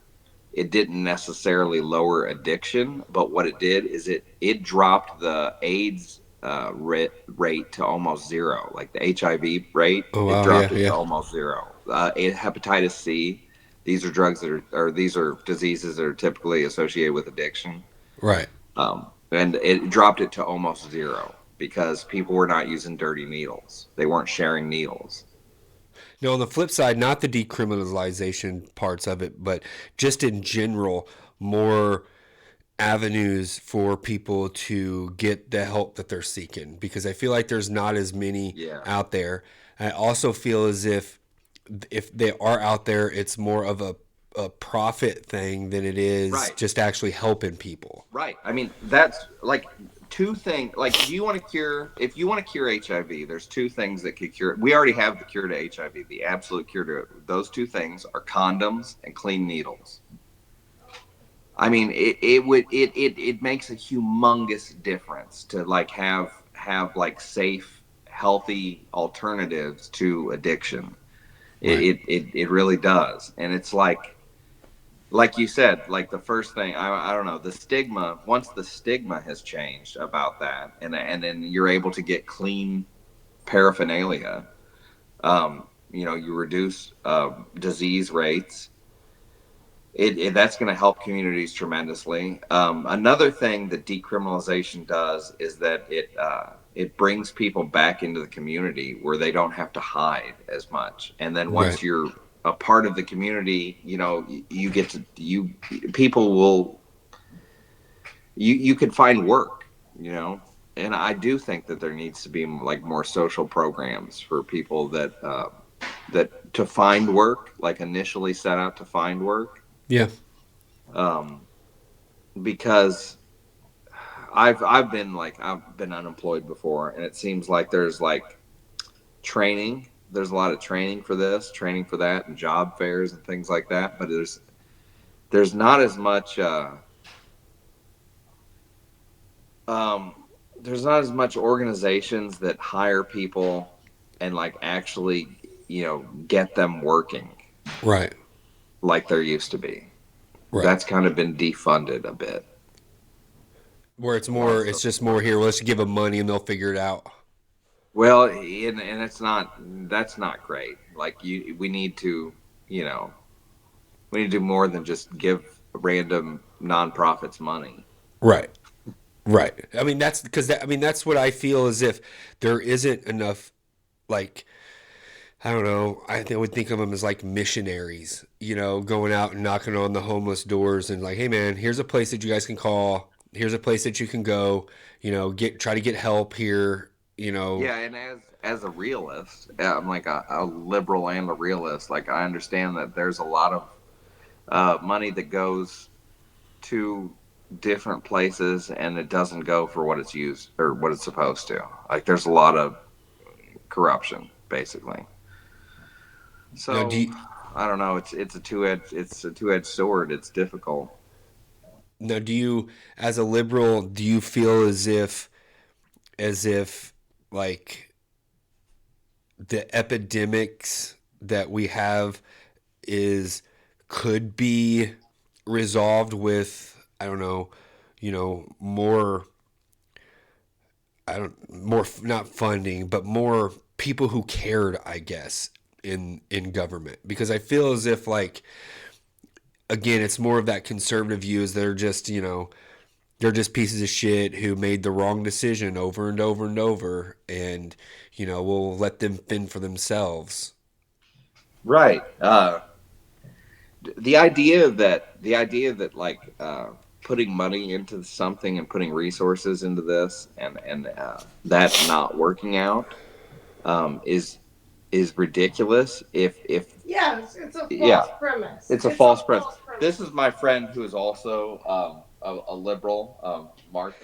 it didn't necessarily lower addiction, but what it did is it dropped the AIDS rate to almost zero. Like the HIV rate, Oh, wow, it dropped yeah, it yeah. to almost zero. Hepatitis C, these are drugs these are diseases that are typically associated with addiction, Right. and it dropped it to almost zero because people were not using dirty needles. They weren't sharing needles. No, on the flip side, not the decriminalization parts of it, but just in general, more avenues for people to get the help that they're seeking, because I feel like there's not as many Yeah. out there. I also feel as if they are out there, it's more of a profit thing than it is Right. just actually helping people. Right. I mean, that's like two things. Like, do you want to cure? If you want to cure HIV, there's two things that could cure it. We already have the cure to HIV. The absolute cure to it. Those two things are condoms and clean needles. I mean, it makes a humongous difference to like have like safe, healthy alternatives to addiction. Right. It really does, and it's like you said, like the first thing, I don't know, the stigma, once the stigma has changed about that, and then you're able to get clean paraphernalia, you reduce disease rates. That's going to help communities tremendously. Another thing that decriminalization does is that it brings people back into the community where they don't have to hide as much. And then once Right. you're a part of the community, you get to people will you can find work, And I do think that there needs to be like more social programs for people that to find work, like initially set out to find work. Yeah. Because I've been unemployed before, and it seems like there's like training. There's a lot of training for this, training for that, and job fairs and things like that. But there's not as much there's not as much organizations that hire people and like actually get them working Right. like there used to be. Right. That's kind of been defunded a bit. Where it's just more here. Well, let's give them money and they'll figure it out. Well, and that's not great. Like we need to, we need to do more than just give random nonprofits money. Right. Right. I mean, that's what I feel, as if there isn't enough, like, I don't know. I would think of them as like missionaries, going out and knocking on the homeless doors and like, hey man, here's a place that you guys can call. Here's a place that you can go, try to get help here, Yeah, and as a realist, I'm like a liberal and a realist. Like I understand that there's a lot of money that goes to different places, and it doesn't go for what it's used or what it's supposed to. Like there's a lot of corruption, basically. Now, So I don't know. It's a two-edged sword. It's difficult. do you, as a liberal, do you feel as if like the epidemics that we have could be resolved with, I don't know, more, more, not funding, but more people who cared, I guess, in government, because I feel as if, like, again, it's more of that conservative views that are just, they're just pieces of shit who made the wrong decision over and over and over, and we'll let them fend for themselves. Right. The idea that like putting money into something and putting resources into this and that not working out is ridiculous. If Yes, it's a false Yeah, premise. it's a false premise. This is my friend who is also a liberal, Martha.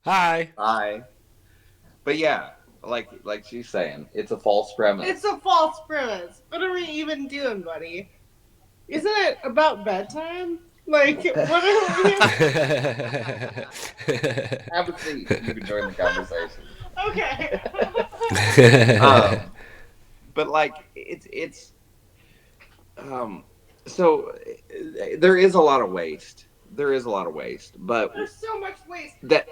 Hi. Hi. But yeah, like she's saying, it's a false premise. It's a false premise. What are we even doing, buddy? Isn't it about bedtime? Like, what are we? Have a seat. You can join the conversation. Okay. But like it's so there is a lot of waste. There is a lot of waste, but There's so much waste. that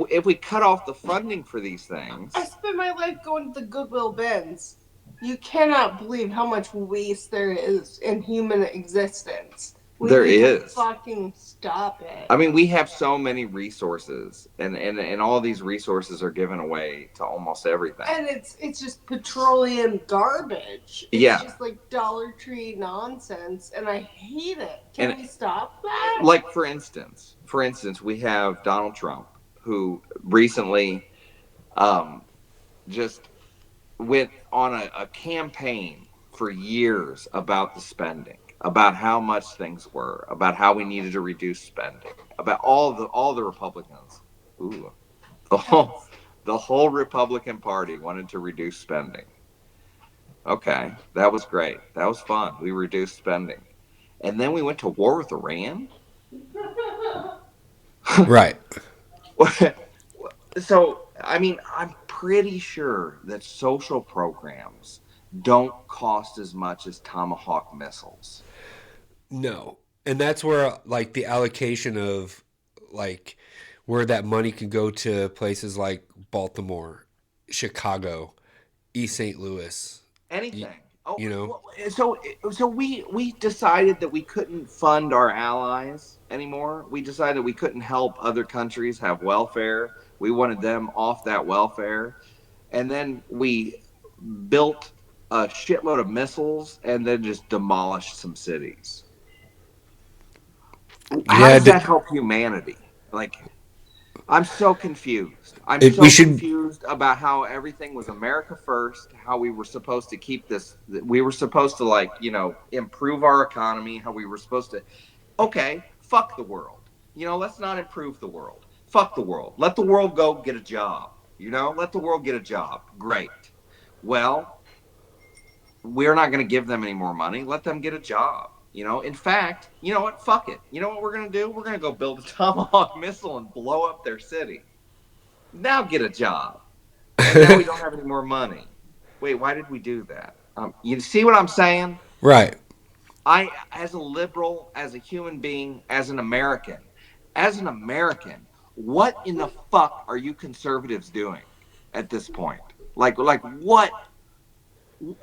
if we cut off the funding for these things, I spend my life going to the Goodwill bins. You cannot believe how much waste there is in human existence. We There need to is. fucking stop it. I mean, we have so many resources, and all these resources are given away to almost everything. And it's just petroleum garbage. It's Yeah. just like Dollar Tree nonsense, and I hate it. Can And- we stop that? Like for instance, we have Donald Trump, who recently just went on a campaign for years about the spending, about how much things were, about how we needed to reduce spending, about all the Republicans. Ooh, the whole Republican Party wanted to reduce spending. Okay, that was great. That was fun. We reduced spending, and then we went to war with Iran. Right. So, I mean, I'm pretty sure that social programs don't cost as much as Tomahawk missiles. No. And that's where like the allocation of like where that money can go to places like Baltimore, Chicago, East St. Louis. Anything. Oh, You know? so we decided that we couldn't fund our allies anymore. We decided we couldn't help other countries have welfare. We wanted them off that welfare. And then we built a shitload of missiles and then just demolished some cities. How does that help humanity? Like, I'm so confused. We should- Confused about how everything was America first, how we were supposed to keep this, we were supposed to, like, improve our economy, how we were supposed to, okay, fuck the world. Let's not improve the world. Fuck the world. Let the world go get a job. Let the world get a job. Great. Well, we're not going to give them any more money. Let them get a job. In fact, you know what? Fuck it. You know what we're going to do? We're going to go build a Tomahawk missile and blow up their city. Now get a job. And now we don't have any more money. Wait, why did we do that? You see what I'm saying? Right. I, as a liberal, as a human being, as an American, what in the fuck are you conservatives doing at this point? Like what?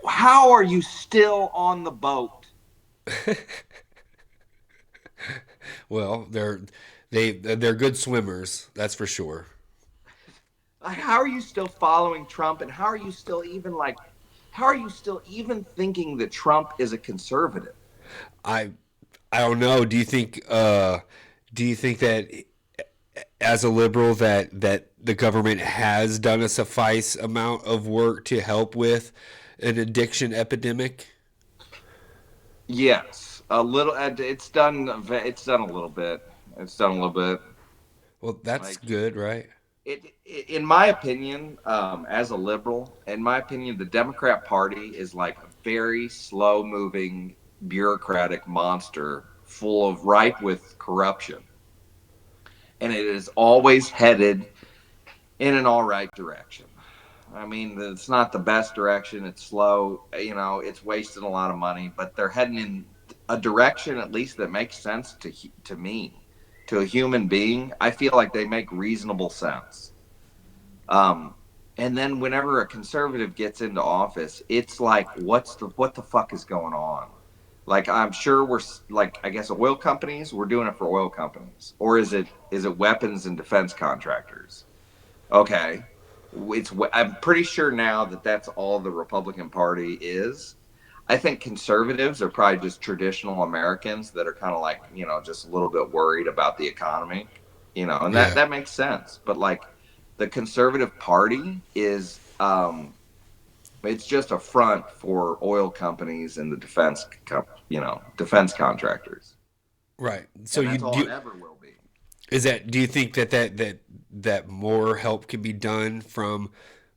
How are you still on the boat? Well, they're good swimmers, that's for sure. Like, how are you still following Trump, and how are you still even thinking that Trump is a conservative? I don't know. Do you think that as a liberal that the government has done a suffice amount of work to help with an addiction epidemic? Yes, a little. It's done a little bit. Well, that's good, right? In my opinion, as a liberal, the Democrat Party is like a very slow-moving bureaucratic monster, ripe with corruption, and it is always headed in an all right direction. I mean, it's not the best direction. It's slow. It's wasting a lot of money, but they're heading in a direction at least that makes sense to me. To a human being, I feel like they make reasonable sense. And then whenever a conservative gets into office, it's like, what the fuck is going on? Like, I'm sure we're like, I guess oil companies, we're doing it for oil companies, or is it weapons and defense contractors? Okay, I'm pretty sure now that that's all the Republican Party is. I think conservatives are probably just traditional Americans that are kind of like, just a little bit worried about the economy, and that makes sense. But like the conservative party is, it's just a front for oil companies and the defense contractors. Right. So And that's all it ever will be. do you think that more help can be done from,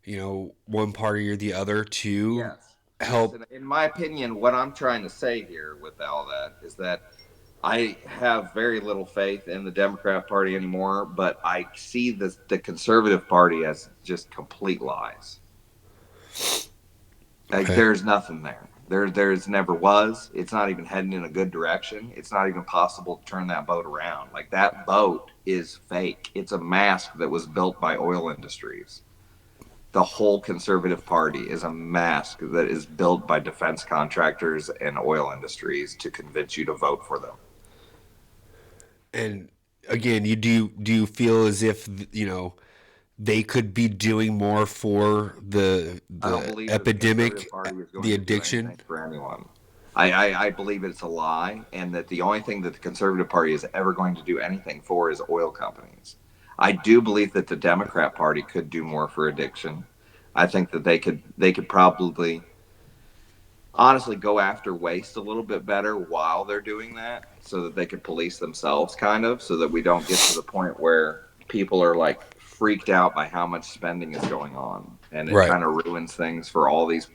one party or the other to Yes. help? Yes, in my opinion, what I'm trying to say here with all that is that I have very little faith in the Democrat Party anymore, but I see the Conservative Party as just complete lies. Like, Okay. there's nothing there. There's never was. It's not even heading in a good direction. It's not even possible to turn that boat around. Like, that boat is fake. It's a mask that was built by oil industries. The whole Conservative Party is a mask that is built by defense contractors and oil industries to convince you to vote for them. And again, do you feel as if they could be doing more for I don't the believe that the Conservative epidemic, Party was going the to do anything addiction? for anyone. I believe it's a lie, and that the only thing that the Conservative Party is ever going to do anything for is oil companies. I do believe that the Democrat Party could do more for addiction. I think that they could probably honestly go after waste a little bit better while they're doing that, so that they could police themselves, kind of, so that we don't get to the point where people are like freaked out by how much spending is going on, and it Right. kind of ruins things for all these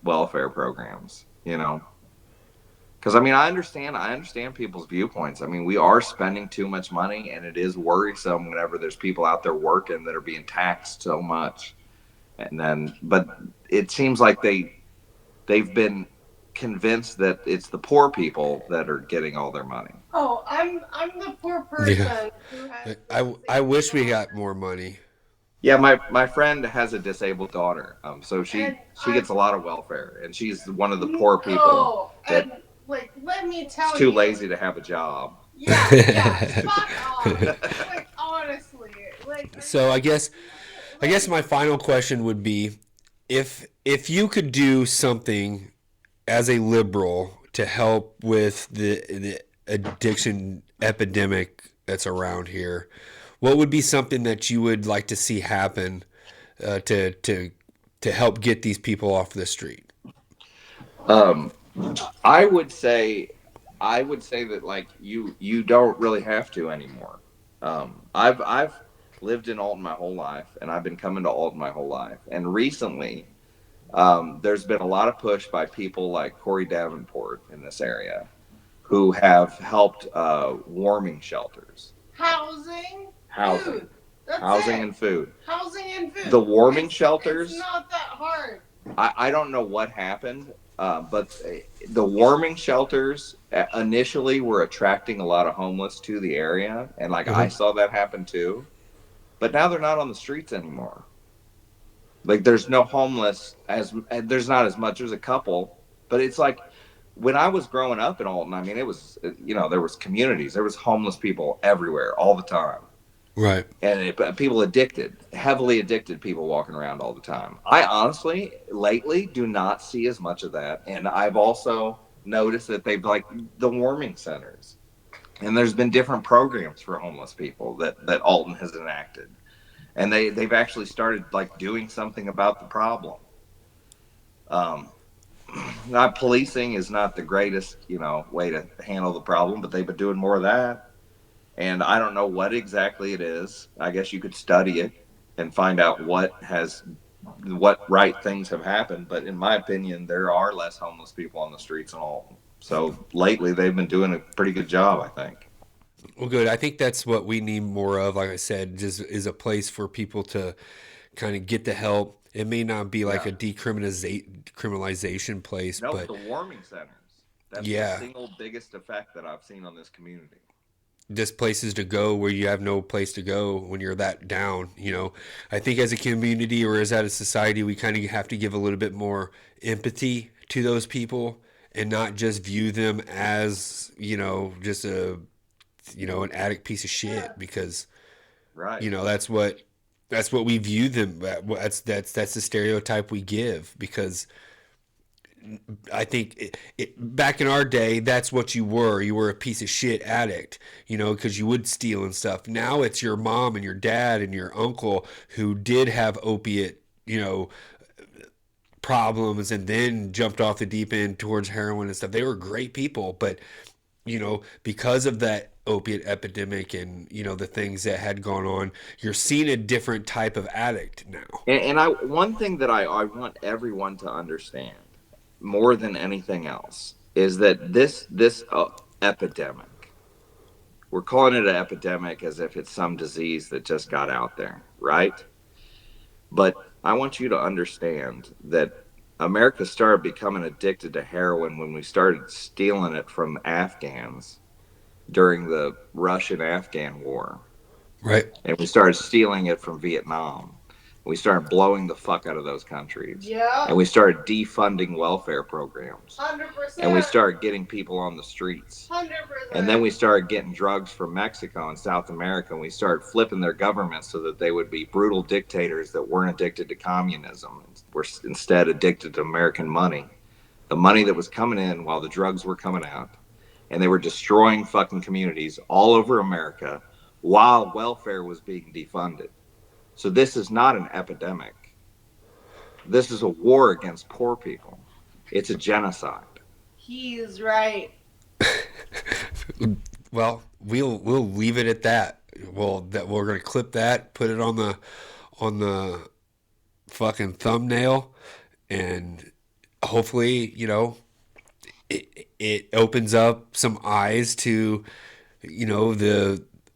welfare programs, because I mean, I understand people's viewpoints. I mean, we are spending too much money, and it is worrisome whenever there's people out there working that are being taxed so much. And then, but it seems like they've been convinced that it's the poor people that are getting all their money. Oh, I'm the poor Yeah. person who has the I disabled wish we got daughter. more money. Yeah, my friend has a disabled daughter, so she And she I gets a lot of welfare, and she's one of the poor people oh, that and like let me is tell too you. lazy to have a job. Yeah, yeah, fuck off. Like honestly, like are you So I guess like my final question would be, if you could do something as a liberal to help with the addiction epidemic that's around here, what would be something that you would like to see happen to help get these people off the street? Um, I would say, I would say that like you don't really have to anymore. I've lived in Alton my whole life, and I've been coming to Alton my whole life. And recently, there's been a lot of push by people like Corey Davenport in this area, who have helped warming shelters, housing, housing, food. That's housing it. and food. Housing and food. The warming It's shelters, not that hard. I don't know what happened, but the warming shelters initially were attracting a lot of homeless to the area, and like I Uh-huh. saw that happen too. But now they're not on the streets anymore. Like there's no homeless as there's not as much. There's a couple, but it's like when I was growing up in Alton. I mean, it was there was communities, there was homeless people everywhere all the time, Right. and people addicted, heavily addicted people walking around all the time. I honestly, lately, do not see as much of that, and I've also noticed that they've like the warming centers, and there's been different programs for homeless people that Alton has enacted, and they've actually started like doing something about the problem. Um, Not policing is not the greatest way to handle the problem, but they've been doing more of that, and I don't know what exactly it is. I guess you could study it and find out what right things have happened. But in my opinion, there are less homeless people on the streets and all. So lately, they've been doing a pretty good job, I think. Well, good. I think that's what we need more of. Like I said, just is a place for people to kind of get the help. It may not be like Yeah. a decriminalization place, No, but but the warming centers. That's the yeah, single biggest effect that I've seen on this community. just places to go where you have no place to go when you're that down. I think as a community or as a society, we kind of have to give a little bit more empathy to those people and not just view them as just an addict piece of shit because Right. that's what we view them. That's the stereotype we give because I think back in our day, that's what you were. You were a piece of shit addict, because you would steal and stuff. Now it's your mom and your dad and your uncle who did have opiate, problems and then jumped off the deep end towards heroin and stuff. They were great people, but because of that opiate epidemic and the things that had gone on, you're seeing a different type of addict now. And one thing that I want everyone to understand more than anything else is that this epidemic, we're calling it an epidemic as if it's some disease that just got out there, right? But I want you to understand that America started becoming addicted to heroin when we started stealing it from Afghans during the Russian Afghan war, Right. and we started stealing it from Vietnam. We started blowing the fuck out of those countries. Yeah. And we started defunding welfare programs. 100%. And we started getting people on the streets. 100%. And then we started getting drugs from Mexico and South America, and we started flipping their governments so that they would be brutal dictators that weren't addicted to communism, were instead addicted to American money. The money that was coming in while the drugs were coming out. And they were destroying fucking communities all over America while welfare was being defunded. So this is not an epidemic. This is a war against poor people. It's a genocide. He's right. Well, we'll leave it at that. Well, that we're gonna clip that, put it on the fucking thumbnail, and hopefully, it opens up some eyes to,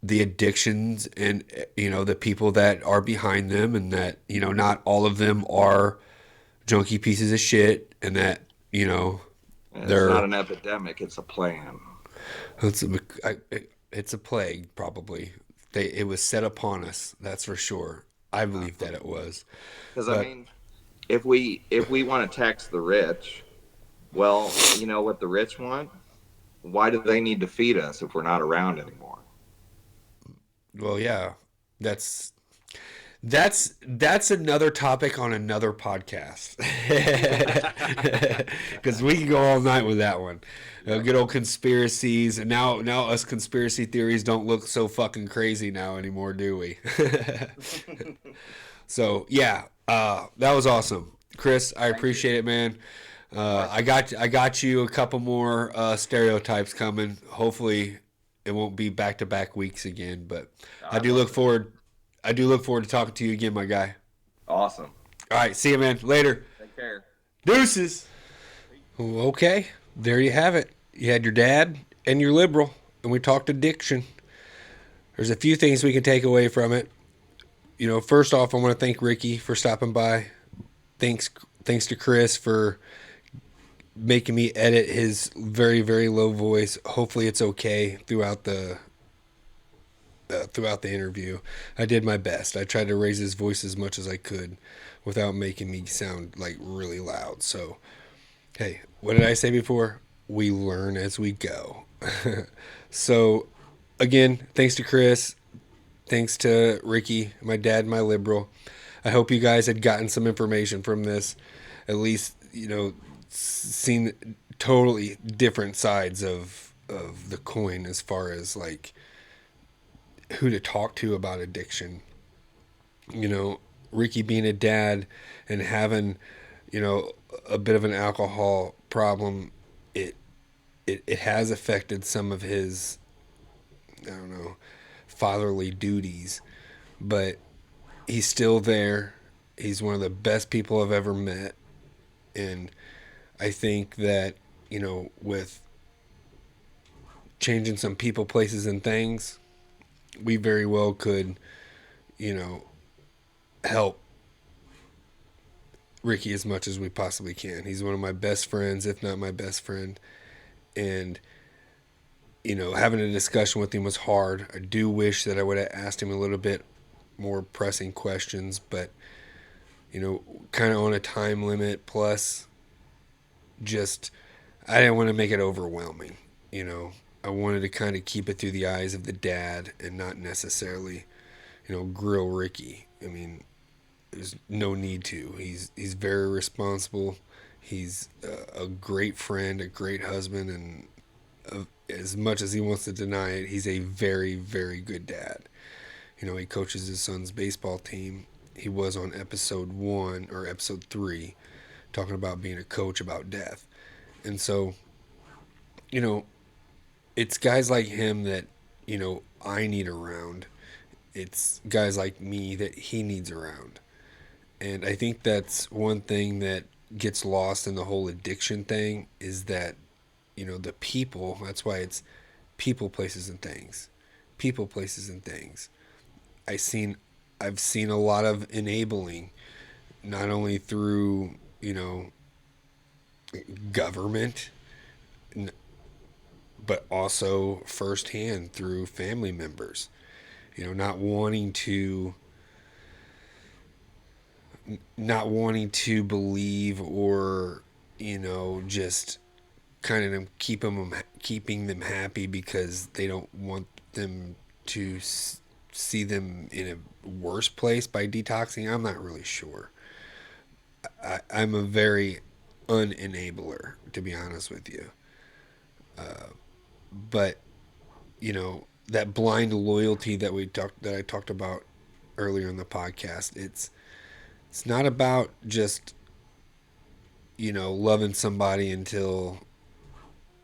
the addictions and the people that are behind them, and that not all of them are junkie pieces of shit, and that It's they're not an epidemic, it's a plan. it's a plague probably. It was set upon us, that's for sure. I believe that it was. Because But- I mean, if we want to tax the rich, well, you know what the rich want? Why do they need to feed us if we're not around anymore? Well, yeah, that's another topic on another podcast. Because we can go all night with that one. Good old conspiracies, and now us conspiracy theories don't look so fucking crazy now anymore, do we? So yeah, that was awesome, Chris. I appreciate it, man. I got you a couple more stereotypes coming. Hopefully, it won't be back-to-back weeks again, but I do look forward to talking to you again, my guy. Awesome. All right, see you, man. Later. Take care. Deuces. Okay, there you have it. You had your dad and your liberal, and we talked addiction. There's a few things we can take away from it. First off, I want to thank Ricky for stopping by. Thanks to Chris for making me edit his very, very low voice. Hopefully it's okay throughout the interview. I did my best. I tried to raise his voice as much as I could without making me sound like really loud. So, hey, what did I say before? We learn as we go. So, again, thanks to Chris. Thanks to Ricky, my dad, my liberal. I hope you guys had gotten some information from this. At least, seen totally different sides of the coin as far as like who to talk to about addiction. Ricky being a dad and having, a bit of an alcohol problem, it has affected some of his, fatherly duties, but he's still there. He's one of the best people I've ever met. And I think that, with changing some people, places, and things, we very well could, help Ricky as much as we possibly can. He's one of my best friends, if not my best friend. And, having a discussion with him was hard. I do wish that I would have asked him a little bit more pressing questions, but, kind of on a time limit, plus just, I didn't want to make it overwhelming. I wanted to kind of keep it through the eyes of the dad and not necessarily, grill Ricky. I mean, there's no need to. He's very responsible. He's a great friend, a great husband, and as much as he wants to deny it, he's a very, very good dad. He coaches his son's baseball team. He was on episode 1 or episode 3 talking about being a coach about death. And so, it's guys like him that, I need around. It's guys like me that he needs around. And I think that's one thing that gets lost in the whole addiction thing is that, the people, that's why it's people, places, and things. People, places, and things. I've seen a lot of enabling, not only through, government, but also firsthand through family members, not wanting to not wanting to believe, or just kind of keeping them happy because they don't want them to see them in a worse place by detoxing. I'm not really sure. I'm a very unenabler, to be honest with you. But that blind loyalty that I talked about earlier in the podcast, it's not about just loving somebody until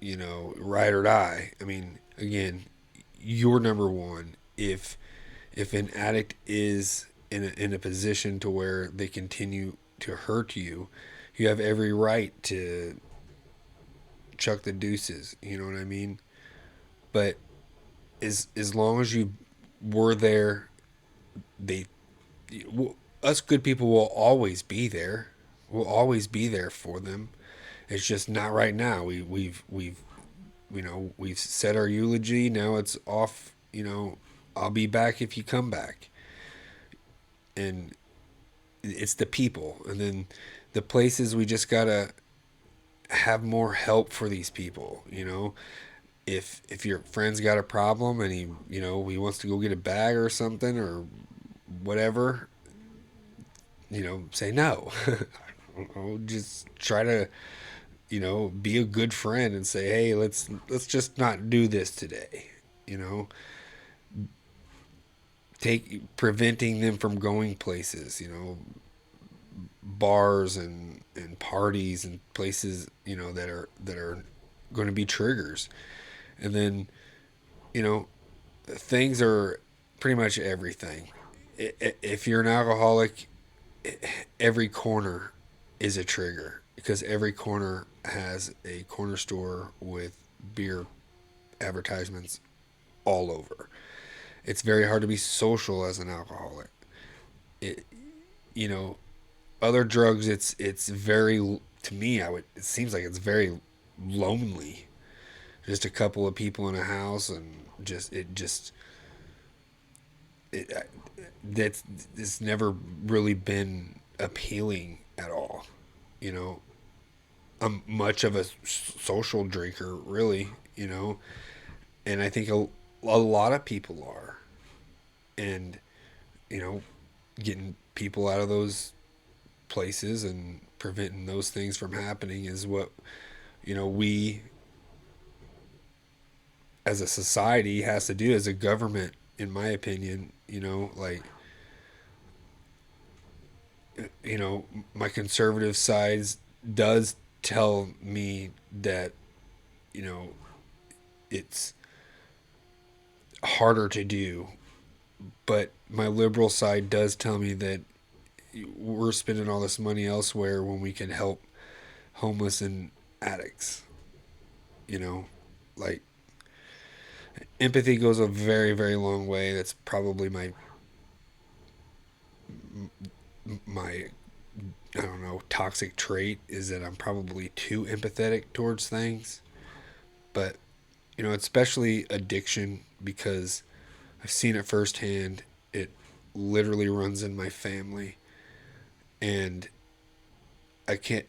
ride or die. I mean, again, you're number one. If an addict is in a position to where they continue to hurt you, you have every right to chuck the deuces. You know what I mean? But as long as you were there, they us good people will always be there. We'll always be there for them. It's just not right now. We've said our eulogy. Now it's off. I'll be back if you come back. And it's the people, and then the places. We just gotta have more help for these people. If your friend's got a problem and he wants to go get a bag or something or whatever, say no. Just try to be a good friend and say, hey, let's just not do this today. Preventing them from going places, bars and parties and places that are going to be triggers. And then things are pretty much everything. If you're an alcoholic, every corner is a trigger, because every corner has a corner store with beer advertisements all over. It's very hard to be social as an alcoholic. Other drugs, it's very, to me, it seems like it's very lonely. Just a couple of people in a house, and it's never really been appealing at all. I'm much of a social drinker, really, and I think a lot of people are. And, getting people out of those places and preventing those things from happening is what, we as a society has to do, as a government, in my opinion. My conservative side does tell me that, it's harder to do, but my liberal side does tell me that we're spending all this money elsewhere when we can help homeless and addicts. Like, empathy goes a very, very long way. That's probably my I don't know, toxic trait, is that I'm probably too empathetic towards things. But especially addiction, because I've seen it firsthand. It literally runs in my family, and I can't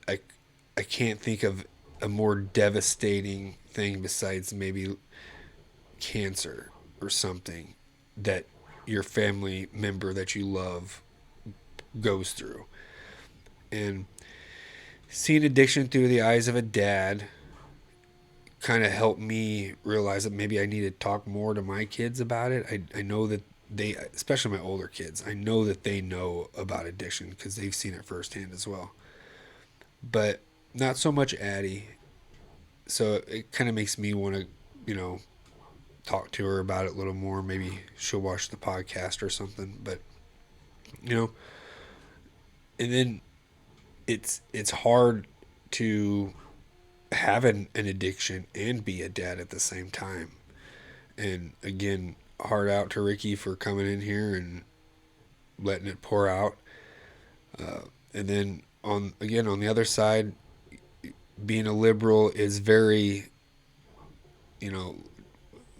think of a more devastating thing besides maybe cancer or something that your family member that you love goes through. And seeing addiction through the eyes of a dad kind of helped me realize that maybe I need to talk more to my kids about it. I know that they, especially my older kids, I know that they know about addiction because they've seen it firsthand as well. But not so much Addie. So it kind of makes me want to, talk to her about it a little more. Maybe she'll watch the podcast or something. But, and then it's hard to have an addiction and be a dad at the same time. And again, heart out to Ricky for coming in here and letting it pour out. And then on the other side, being a liberal is very,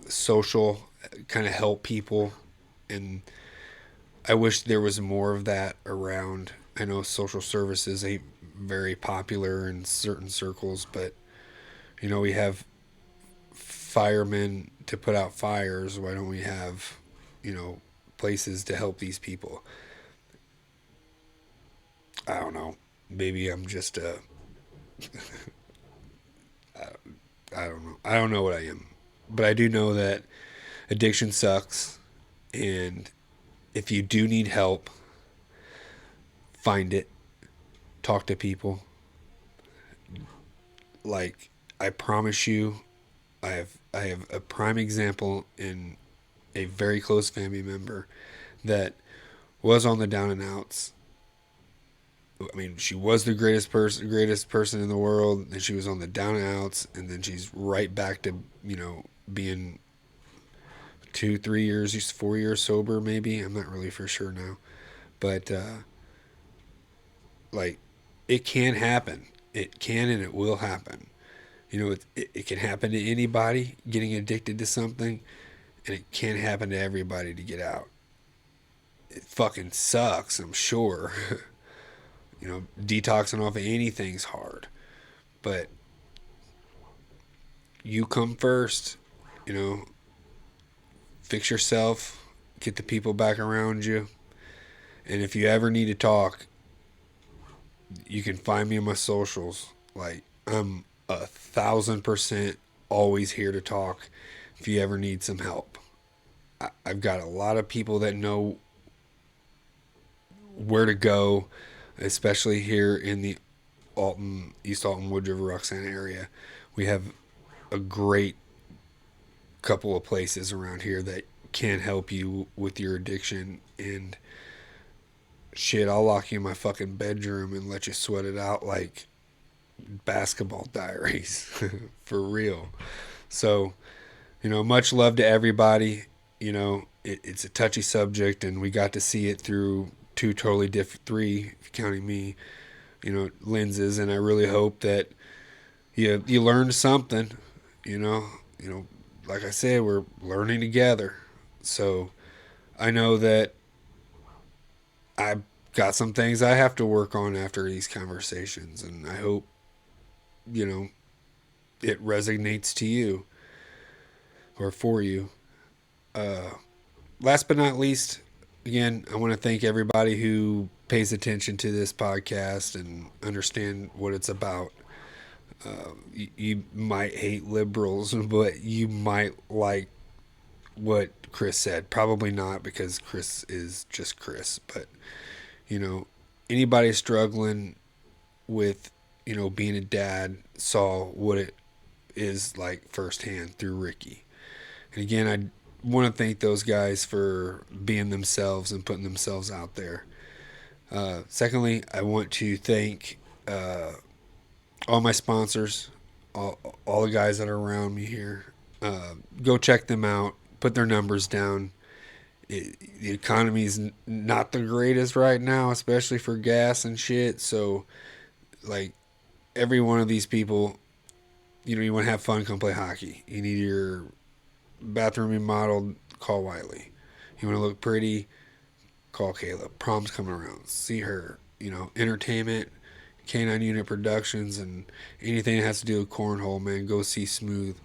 social, kind of help people. And I wish there was more of that around. I know social services ain't very popular in certain circles, but we have firemen to put out fires. Why don't we have, places to help these people? I don't know. Maybe I'm just I don't know. I don't know what I am. But I do know that addiction sucks. And if you do need help, find it. Talk to people. Like, I promise you, I have a prime example in a very close family member that was on the down and outs. I mean, she was the greatest person in the world, and she was on the down and outs, and then she's right back to, being 2, 3 years, 4 years sober, maybe. I'm not really for sure now. But, like, it can happen. It can and it will happen. It can happen to anybody getting addicted to something, and it can happen to everybody to get out. It fucking sucks, I'm sure. Detoxing off of anything's hard. But you come first, fix yourself, get the people back around you. And if you ever need to talk, you can find me on my socials. Like, I'm 1,000% always here to talk if you ever need some help. I've got a lot of people that know where to go, especially here in the East Alton, Wood River, Roxana area. We have a great couple of places around here that can help you with your addiction. And shit, I'll lock you in my fucking bedroom and let you sweat it out like Basketball Diaries. For real. So, much love to everybody. It's a touchy subject, and we got to see it through two totally different, three, if you're counting me, lenses. And I really hope that you learned something. Like I said, we're learning together. So I know that I've got some things I have to work on after these conversations, and I hope it resonates to you or for you. Last but not least, again, I want to thank everybody who pays attention to this podcast and understand what it's about. You might hate liberals, but you might like what Chris said. Probably not, because Chris is just Chris. But, anybody struggling with, being a dad saw what it is like firsthand through Ricky. And again, I want to thank those guys for being themselves and putting themselves out there. Secondly, I want to thank all my sponsors, all the guys that are around me here. Go check them out. Put their numbers down. The economy is not the greatest right now, especially for gas and shit. So, like, every one of these people, you want to have fun, come play hockey. You need your bathroom remodeled, call Wiley. You want to look pretty, call Kayla. Prom's coming around. See her. Entertainment, K9 Unit Productions, and anything that has to do with cornhole, man, go see Smooth.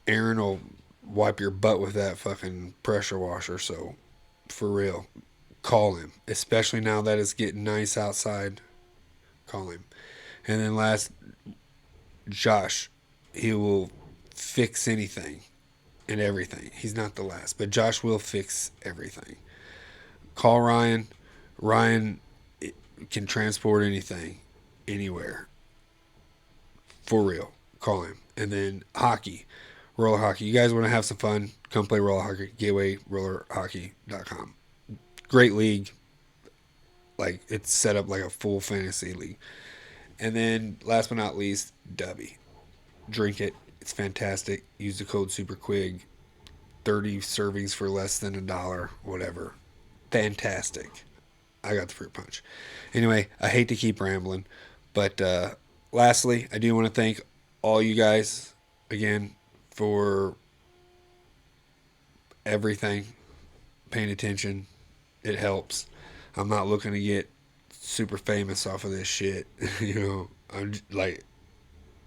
Aaron will wipe your butt with that fucking pressure washer. So, for real, call him. Especially now that it's getting nice outside. Call him. And then last, Josh. He will fix anything and everything. He's not the last, but Josh will fix everything. Call Ryan. Ryan can transport anything, anywhere. For real. Call him. And then hockey. Roller hockey. You guys want to have some fun? Come play roller hockey. GatewayRollerHockey.com. Great league. Like, it's set up like a full fantasy league. And then, last but not least, Dubby. Drink it. It's fantastic. Use the code SUPERQUIG. 30 servings for less than $1. Whatever. Fantastic. I got the fruit punch. Anyway, I hate to keep rambling. But lastly, I do want to thank all you guys again for everything. Paying attention. It helps. I'm not looking to get super famous off of this shit. I'm like,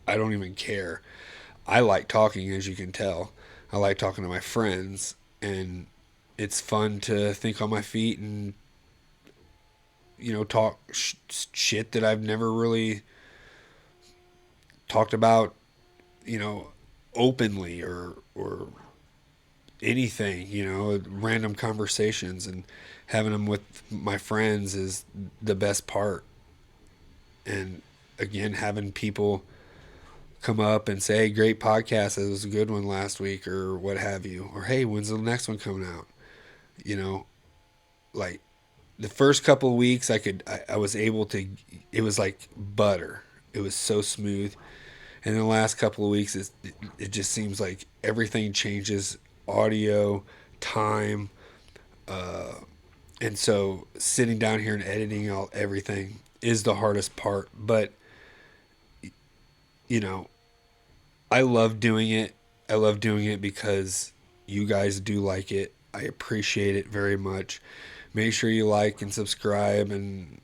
I don't even care. I like talking, as you can tell. I like talking to my friends, and it's fun to think on my feet and talk shit that I've never really talked about, openly or anything, random conversations, and having them with my friends is the best part. And again, having people come up and say, hey, great podcast, it was a good one last week, or what have you, or hey, when's the next one coming out? Like the first couple of weeks I was able to, it was like butter. It was so smooth. And the last couple of weeks it just seems like everything changes, audio, time, and so sitting down here and editing out everything is the hardest part. But I love doing it. I love doing it because you guys do like it. I appreciate it very much. Make sure you like and subscribe and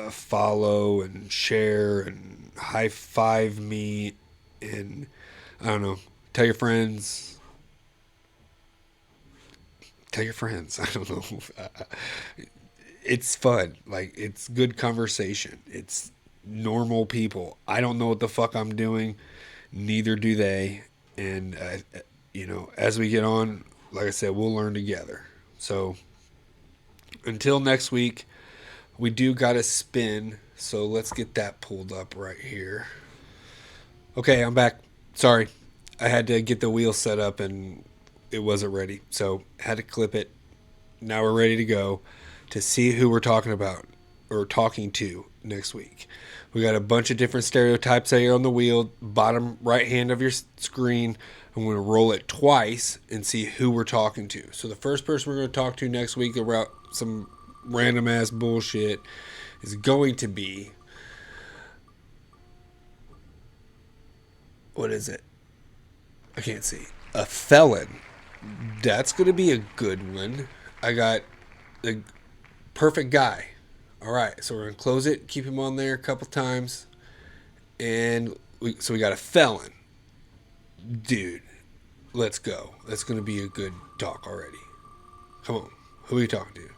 follow and share and high five me, and I don't know, tell your friends. Tell your friends. I don't know. It's fun. Like, it's good conversation. It's normal people. I don't know what the fuck I'm doing. Neither do they. And, as we get on, like I said, we'll learn together. So, until next week, we do got to spin. So, let's get that pulled up right here. Okay, I'm back. Sorry. I had to get the wheel set up and it wasn't ready. So, had to clip it. Now we're ready to go to see who we're talking about or talking to next week. We got a bunch of different stereotypes here on the wheel, bottom right hand of your screen. I'm going to roll it twice and see who we're talking to. So the first person we're going to talk to next week about some random ass bullshit is going to be, what is it? I can't see. A felon. That's going to be a good one. I got the perfect guy. All right, so we're going to close it, keep him on there a couple times. And we got a felon. Dude, let's go. That's going to be a good talk already. Come on. Who are you talking to?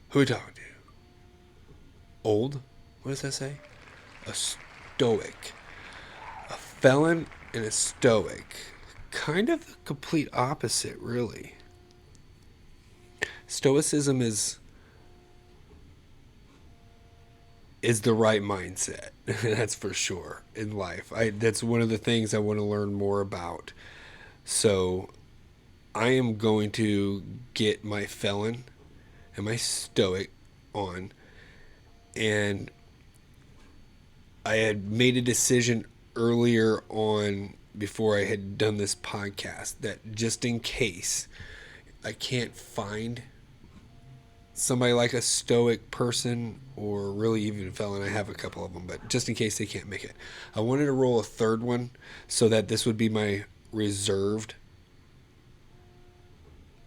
Who are you talking to? Old? What does that say? A stoic. A felon and a stoic. Kind of the complete opposite, really. Stoicism is the right mindset. That's for sure in life. That's one of the things I want to learn more about. So I am going to get my felon and my stoic on, and I had made a decision earlier on before I had done this podcast that just in case I can't find somebody like a stoic person, or really even a felon, I have a couple of them, but just in case they can't make it, I wanted to roll a third one so that this would be my reserved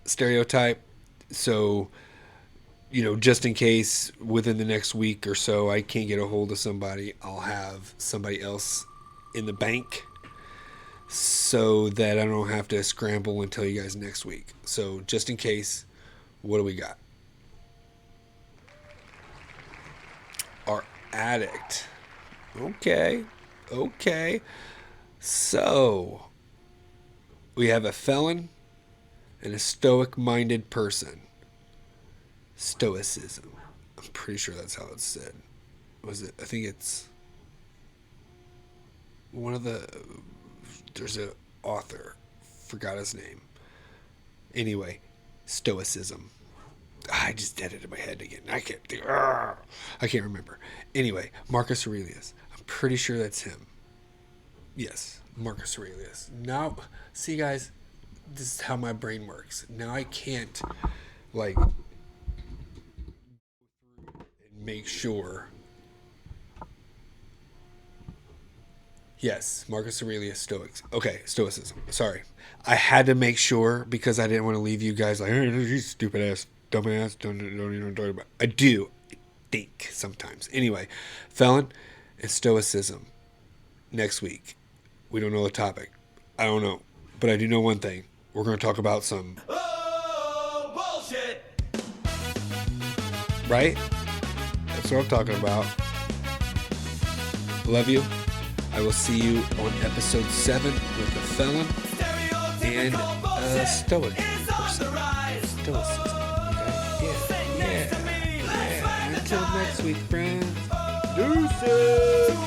stereotype. So, just in case within the next week or so I can't get a hold of somebody, I'll have somebody else in the bank so that I don't have to scramble and tell you guys next week. So just in case, what do we got? Our addict. Okay. So we have a felon and a stoic-minded person. Stoicism. I'm pretty sure that's how it's said. Was it? I think it's one of the... There's an author. Forgot his name. Anyway, stoicism. I just did it in my head again. I can't remember. Anyway, Marcus Aurelius. I'm pretty sure that's him. Yes, Marcus Aurelius. Now, see guys, this is how my brain works. Now I can't, make sure. Yes, Marcus Aurelius, Stoics. Okay, Stoicism. Sorry. I had to make sure because I didn't want to leave you guys like, hey, you stupid ass dumbass, don't even know what I'm talking about. I do think sometimes. Anyway, Felon and Stoicism next week. We don't know the topic. I don't know. But I do know one thing. We're going to talk about some... Oh, bullshit! Right? That's what I'm talking about. Love you. I will see you on episode 7 with the Felon and Stoic person. Stoicism. Okay? Yeah. Until next week, friends. Deuces!